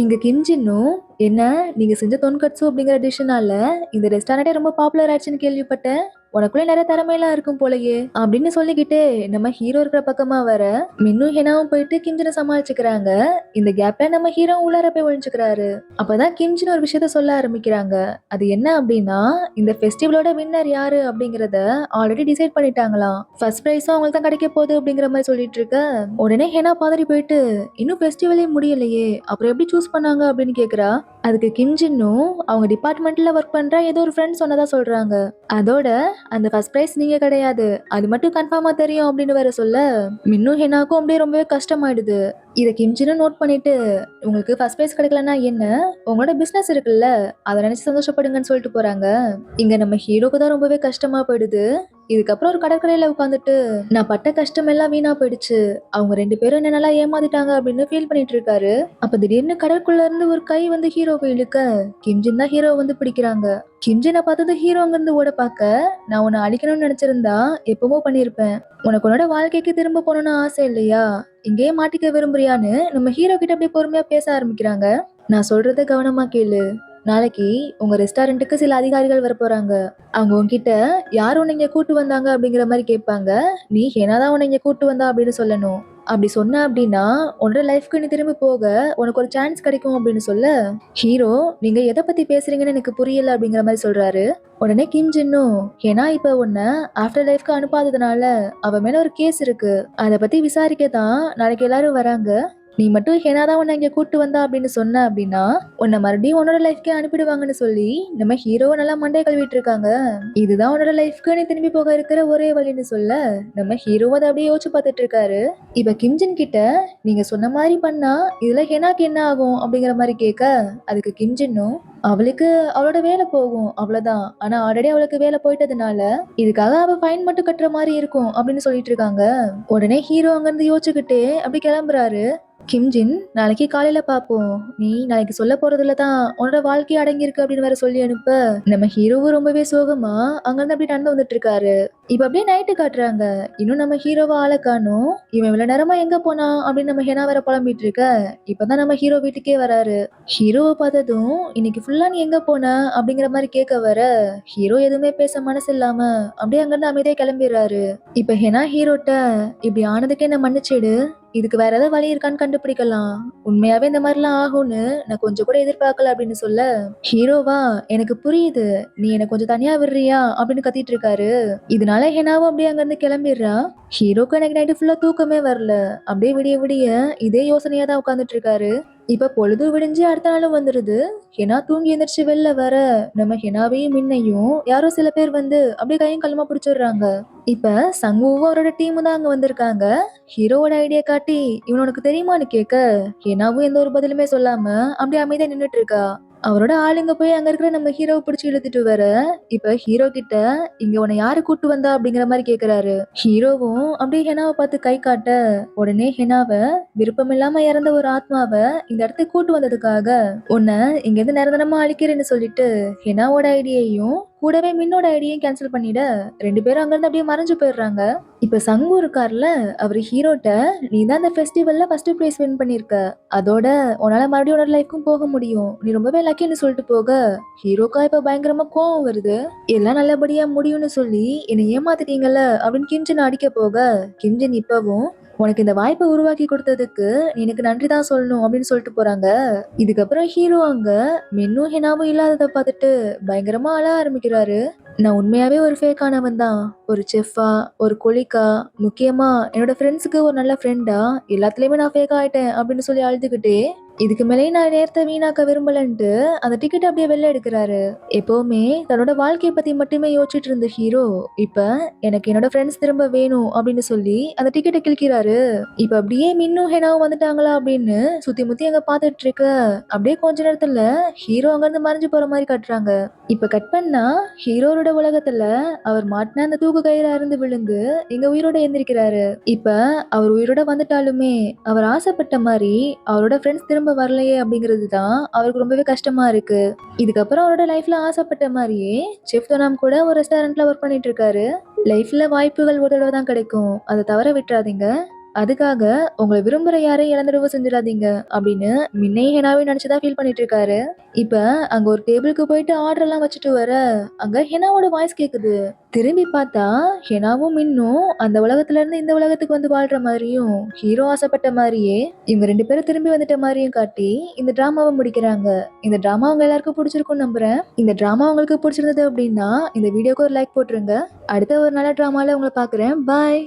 Speaker 1: இங்க கிம்ஜின்னும், என்ன நீங்க செஞ்ச தொன்கட்சு அப்படிங்கிற டிஷ்னால இந்த ரெஸ்டாரண்டே ரொம்ப பாப்புலர் ஆயிடுச்சுன்னு கேள்விப்பட்டேன், உனக்குள்ள நிறைய திறமையெல்லாம் இருக்கும் போலயே அப்படின்னு சொல்லிக்கிட்டே நம்ம ஹீரோ இருக்கிற பக்கமா வர மின்னும் ஹெனாவும் போயிட்டு கிம்ஜினை சமாளிச்சுக்கிறாங்க. இந்த கேப்ல நம்ம ஹீரோ உள்ளார போய் ஒழிஞ்சுக்கிறாரு. அப்பதான் கிம்ஜின் ஒரு விஷயத்த சொல்ல ஆரம்பிக்கிறாங்க. அது என்ன அப்படின்னா, இந்த ஃபெஸ்டிவலோட வின்னர் யாரு அப்படிங்கறத ஆல்ரெடி டிசைட் பண்ணிட்டாங்களாம். ஃபர்ஸ்ட் பிரைஸும் அவங்களுக்கு தான் கிடைக்க போகுது அப்படிங்கிற மாதிரி சொல்லிட்டு இருக்க. உடனே ஹெனா பதறி போயிட்டு, இன்னும் ஃபெஸ்டிவலே முடியலையே, அப்புறம் எப்படி சூஸ் பண்ணாங்க அப்படின்னு கேக்குறா. அதுக்கு கிம்ஜின்னும், அவங்க டிபார்ட்மெண்ட்ல ஒர்க் பண்ற ஏதோ ஒரு ஃப்ரெண்ட் சொன்னதா சொல்றாங்க. அதோட அந்த ஃபர்ஸ்ட் பிரைஸ் நீங்க கிடையாது, அது மட்டும் கன்ஃபார்மா தெரியும் அப்படின்னு வேற சொல்ல மின்னும் ஹெனாக்கும் அப்படியே ரொம்பவே கஷ்டமாயிடுது. இதை கிம்ஜினும் நோட் பண்ணிட்டு, உங்களுக்கு ஃபர்ஸ்ட் பிரைஸ் கிடைக்கலன்னா என்ன, உங்களோட பிசினஸ் இருக்குல்ல அதை நினைச்சு சந்தோஷப்படுங்கன்னு சொல்லிட்டு போறாங்க. இங்க நம்ம ஹீரோக்கு தான் ரொம்பவே கஷ்டமா போயிடுது. இதுக்கப்புறம் ஒரு கடற்கரையில உட்காந்துட்டு, நான் பட்ட கஷ்டம் எல்லாம் வீணா போயிடுச்சு, அவங்க 2 பேரும் என்ன நல்லா ஏமாத்திட்டாங்க அப்படின்னு ஃபீல் பண்ணிட்டு இருக்காரு. அப்ப திடீர்னு கடற்குள்ள இருந்து ஒரு கை வந்து ஹீரோவை இழுக்க கிம்ஜின் தான் ஹீரோ வந்து பிடிக்கிறாங்க. கிம்ஜினை பார்த்தது ஹீரோ அங்கிருந்து ஓட பார்க்க, நான் உன்னை அழிக்கணும்னு நினைச்சிருந்தா எப்பவோ பண்ணிருப்பேன், உனக்கு உன்னோட வாழ்க்கைக்கு திரும்ப போகணும்னு ஆசை இல்லையா, இங்கேயே மாட்டிக்க விரும்புறியான்னு நம்ம ஹீரோ கிட்ட அப்படியே பொறுமையா பேச ஆரம்பிக்கிறாங்க. நான் சொல்றத கவனமா கேளு. நாளைக்கு உங்க ரெஸ்டாரண்ட்டுக்கு சில அதிகாரிகள் வர போறாங்க. அவங்க உன்கிட்ட யார் உன்னை இங்க கூட்டு வந்தாங்க அப்படிங்கிற மாதிரி கேட்பாங்க. நீ ஹெனாதான் உன்னை இங்க கூட்டு வந்தா அப்படின்னு சொல்லணும். அப்படி சொன்ன அப்படின்னா உன்னோட லைஃப்க்கு நீ திரும்பி போக உனக்கு ஒரு சான்ஸ் கிடைக்கும் அப்படின்னு சொல்ல, ஹீரோ, நீங்க எதை பத்தி பேசுறீங்கன்னு எனக்கு புரியல அப்படிங்கிற மாதிரி சொல்றாரு. உடனே கிம்ஜின்னும், ஹெனா இப்ப உன்னை ஆஃப்டர் லைஃப்க்கு அனுப்பாததுனால அவ மேல ஒரு கேஸ் இருக்கு, அதை பத்தி விசாரிக்க தான் நாளைக்கு எல்லாரும் வராங்க. நீ மட்டும் ஹெனா தான் உன்னை இங்க கூட்டு வந்தா அப்படின்னு சொன்ன அப்படின்னா உன்னை மறுபடியும் உன்னோட லைஃப்க்கே அனுப்பிடுவாங்கன்னு சொல்லி நம்ம ஹீரோவை நல்லா மண்டைய கழுவிட்டு இருக்காங்க. இதுதான் உன்னோட லைஃப்க்கு நீ திரும்பி போக இருக்கிற ஒரே வழின்னு சொல்ல நம்ம ஹீரோ அதை அப்படியே யோசிச்சு பார்த்துட்டு இருக்காரு. இப்ப கிம்ஜின் கிட்ட நீங்க சொன்ன மாதிரி பண்ணா இதுல ஹெனாக்கு என்ன ஆகும் அப்படிங்கிற மாதிரி கேட்க அதுக்கு கிம்ஜின்னும் அவளுக்கு அவளோட வேலை போகும் அவ்வளவுதான். ஆனா ஆல்ரெடி அவளுக்கு வேலை போயிட்டதுனால இதுக்காக அவ ஃபைன் மட்டும் கட்டுற மாதிரி இருக்கும் அப்படின்னு சொல்லிட்டு இருக்காங்க. உடனே ஹீரோ அங்கிருந்து யோசிச்சுக்கிட்டே அப்படி கிளம்புறாரு. கிம்ஜின் நாளைக்கு காலையில பாப்போம். நீ நாளைக்கு சொல்ல போறதுல தான் உன்னோட வாழ்க்கை அடங்கியிருக்கு அப்படின்னு வேற சொல்லி அனுப்ப நம்ம ஹீரோவும் ரொம்பவே சோகமா அங்கிருந்து அப்படி நடந்து வந்துட்டு இருக்காரு. இப்ப அப்படியே நைட்டு காட்டுறாங்க. இன்னும் நம்ம ஹீரோவை ஆளை காணும். இவன் இவ்வளவு நேரமா எங்க போனா அப்படின்னு நம்ம ஹெனா வேற புலம்பிட்டு இருக்க இப்பதான் நம்ம ஹீரோ வீட்டுக்கே வராரு. ஹீரோவை பார்த்ததும் இன்னைக்கு ஃபுல்லா நீ எங்க போன அப்படிங்கிற மாதிரி கேட்க வர ஹீரோ எதுவுமே பேச மனசு இல்லாம அப்படியே அங்கிருந்து அமைதியா கிளம்பிடுறாரு. இப்ப ஹெனா ஹீரோட்ட இப்படி ஆனதுக்கு என்ன மன்னிச்சிடு, இதுக்கு வேற ஏதாவது வழி இருக்கான்னு கண்டுபிடிக்கலாம். உண்மையாவே இந்த மாதிரிலாம் ஆகும்னு நான் கொஞ்சம் கூட எதிர்பார்க்கல அப்படின்னு சொல்ல ஹீரோவா எனக்கு புரியுது, நீ எனக்கு கொஞ்சம் தனியா விடுறியா அப்படின்னு கத்திட்டு இருக்காரு. இதனால ஹெனாவும் அப்படியே அங்க இருந்து கிளம்பிடுறா. ஹீரோக்கு எனக்கு நைட்டு ஃபுல்லா தூக்கமே வரல. அப்படியே விடிய விடிய இதே யோசனையா தான் உட்காந்துட்டு இருக்காரு. இப்ப பொழுது விடிஞ்சு அடுத்த நாளும் வந்துருது. ஹெனா தூங்கி எந்திரிச்சு வெளில வர நம்ம ஹெனாவையும் மின்னையும் யாரோ சில பேர் வந்து அப்படியே கையும் களமா பிடிச்சிடுறாங்க. இப்ப சங்குவும் அவரோட டீமும் தான் அங்க வந்திருக்காங்க. ஹீரோவோட ஐடியா காட்டி இவன் உனக்கு தெரியுமான்னு கேட்க ஹெனாவும் எந்த ஒரு பதிலுமே சொல்லாம அப்படியே அமைதியா நின்னுட்டு இருக்கா. அவரோட ஆளுங்க போய் அங்க இருக்கிற நம்ம ஹீரோவை பிடிச்சி இழுத்துட்டு வர இப்ப ஹீரோ கிட்ட இங்க உன்னை யாரு கூட்டு வந்தா அப்படிங்கிற மாதிரி கேக்குறாரு. ஹீரோவும் அப்படியே ஹெனாவை பார்த்து கை காட்ட உடனே ஹெனாவை விருப்பம் இல்லாம இறந்த ஒரு ஆத்மாவை இந்த இடத்துக்கு கூட்டு வந்ததுக்காக உன்னை இங்க இருந்து நிரந்தரமா அழிக்கிறேன்னு சொல்லிட்டு ஹெனாவோட ஐடியையும் கூடவே மின்னோட ஐடியையும் கேன்சல் பண்ணிட ரெண்டு பேரும் அங்கிருந்து அப்படியே மறைஞ்சு போயிடுறாங்க. இப்ப சங்கு இருக்கார்ல, அவரு ஹீரோட்ட நீ தான் இந்த ஃபெஸ்டிவல்ல ஃபர்ஸ்ட் பிரைஸ் வின் பண்ணிருக்க, அதோட உன்னால மறுபடியும் உன்னோட லைஃப்க்கும் போக முடியும், நீ ரொம்பவே லக்கின்னு சொல்லிட்டு போக ஹீரோக்கா இப்ப பயங்கரமா கோவம் வருது. எல்லாம் நல்லபடியா முடியும்னு சொல்லி என்னை ஏமாத்திட்டீங்கல்ல அப்படின்னு கிம்ஜின் அடிக்க போக கிம்ஜின் இப்பவும் உனக்கு இந்த வாய்ப்பை உருவாக்கி கொடுத்ததுக்கு நீ எனக்கு நன்றி தான் சொல்லணும் அப்படின்னு சொல்லிட்டு போறாங்க. இதுக்கப்புறம் ஹீரோ அங்க மென்னும் ஹெனாவும் இல்லாததை பார்த்துட்டு பயங்கரமா அழ ஆரம்பிக்கிறாரு. நான் உண்மையாவே ஒரு ஃபேக்கானவன் தான். ஒரு செஃப்பா, ஒரு கொலிக்கா, முக்கியமா என்னோட ஃப்ரெண்ட்ஸுக்கு ஒரு நல்ல ஃப்ரெண்டா எல்லாத்துலயுமே நான் ஃபேக் ஆயிட்டேன் அப்படின்னு சொல்லி அழுதுகிட்டே இதுக்கு மேலேயும் நான் நேரத்தை வீணாக்க விரும்பலன்ட்டு அந்த டிக்கெட் அப்படியே வெளில எடுக்கிறாரு. எப்பவுமே தன்னோட வாழ்க்கையை பத்தி மட்டுமே யோசிச்சுட்டு இருந்த ஹீரோ இப்ப எனக்கு என்னோட ஃப்ரெண்ட்ஸ் திரும்ப வேணும் அப்படின்னு சொல்லி அந்த டிக்கெட்டை கிழிக்கிறாரு. இப்ப அப்படியே மின்னும் ஹெனாவும் வந்துட்டாங்களா அப்படின்னு சுத்தி முத்தி அங்க பாத்துட்டு இருக்க அப்படியே கொஞ்ச நேரத்துல ஹீரோ அங்க இருந்து மறைஞ்சு போற மாதிரி காட்டுறாங்க. இப்ப கட் பண்ணா ஹீரோரோட உலகத்துல அவர் மாட்டின அந்த தூக்கு கயிறு அருந்து விழுந்து இங்க உயிரோட எந்திரிக்கிறாரு. இப்ப அவர் உயிரோட வந்துட்டாலுமே அவர் ஆசைப்பட்ட மாதிரி அவரோட ஃப்ரெண்ட்ஸ் திரும்ப வரலையே அப்படிங்கிறது தான் அவருக்கு ரொம்பவே கஷ்டமா இருக்கு. இதுக்கப்புறம் அவரோட லைஃப்ல ஆசைப்பட்ட மாதிரியே செஃப் தொனாம் கூட ஒரு ரெஸ்டாரண்ட்ல ஒர்க் பண்ணிட்டு இருக்காரு. லைஃப்ல வாய்ப்புகள் ஒரு தடவை தான் கிடைக்கும், அதை தவற விட்டுறாதீங்க. அதுக்காக உங்களை விரும்புற யாரையும் இழந்துடவும் செஞ்சிடாதீங்க அப்படின்னு முன்னையே ஹெனாவே நினைச்சுதான் ஃபீல் பண்ணிட்டு இருக்காரு. இப்ப அங்க ஒரு டேபிளுக்கு போயிட்டு ஆர்டர் எல்லாம் வச்சுட்டு வர அங்க ஹெனாவோட வாய்ஸ் கேக்குது. திரும்பி பார்த்தா ஹெனாவும் மின்னும் அந்த உலகத்துல இருந்து இந்த உலகத்துக்கு வந்து வாழ்ற மாதிரியும் ஹீரோ ஆசைப்பட்ட மாதிரியே இவங்க ரெண்டு பேரும் திரும்பி வந்துட்ட மாதிரியும் காட்டி இந்த டிராமாவை முடிக்கிறாங்க. இந்த டிராமா உங்க எல்லாருக்கும் பிடிச்சிருக்கும்னு நம்புறேன். இந்த டிராமா உங்களுக்கு பிடிச்சிருந்தது அப்படின்னா இந்த வீடியோக்கு ஒரு லைக் போட்டுருங்க. அடுத்த ஒரு நல்ல டிராமால உங்களை பாக்குறேன். பாய்.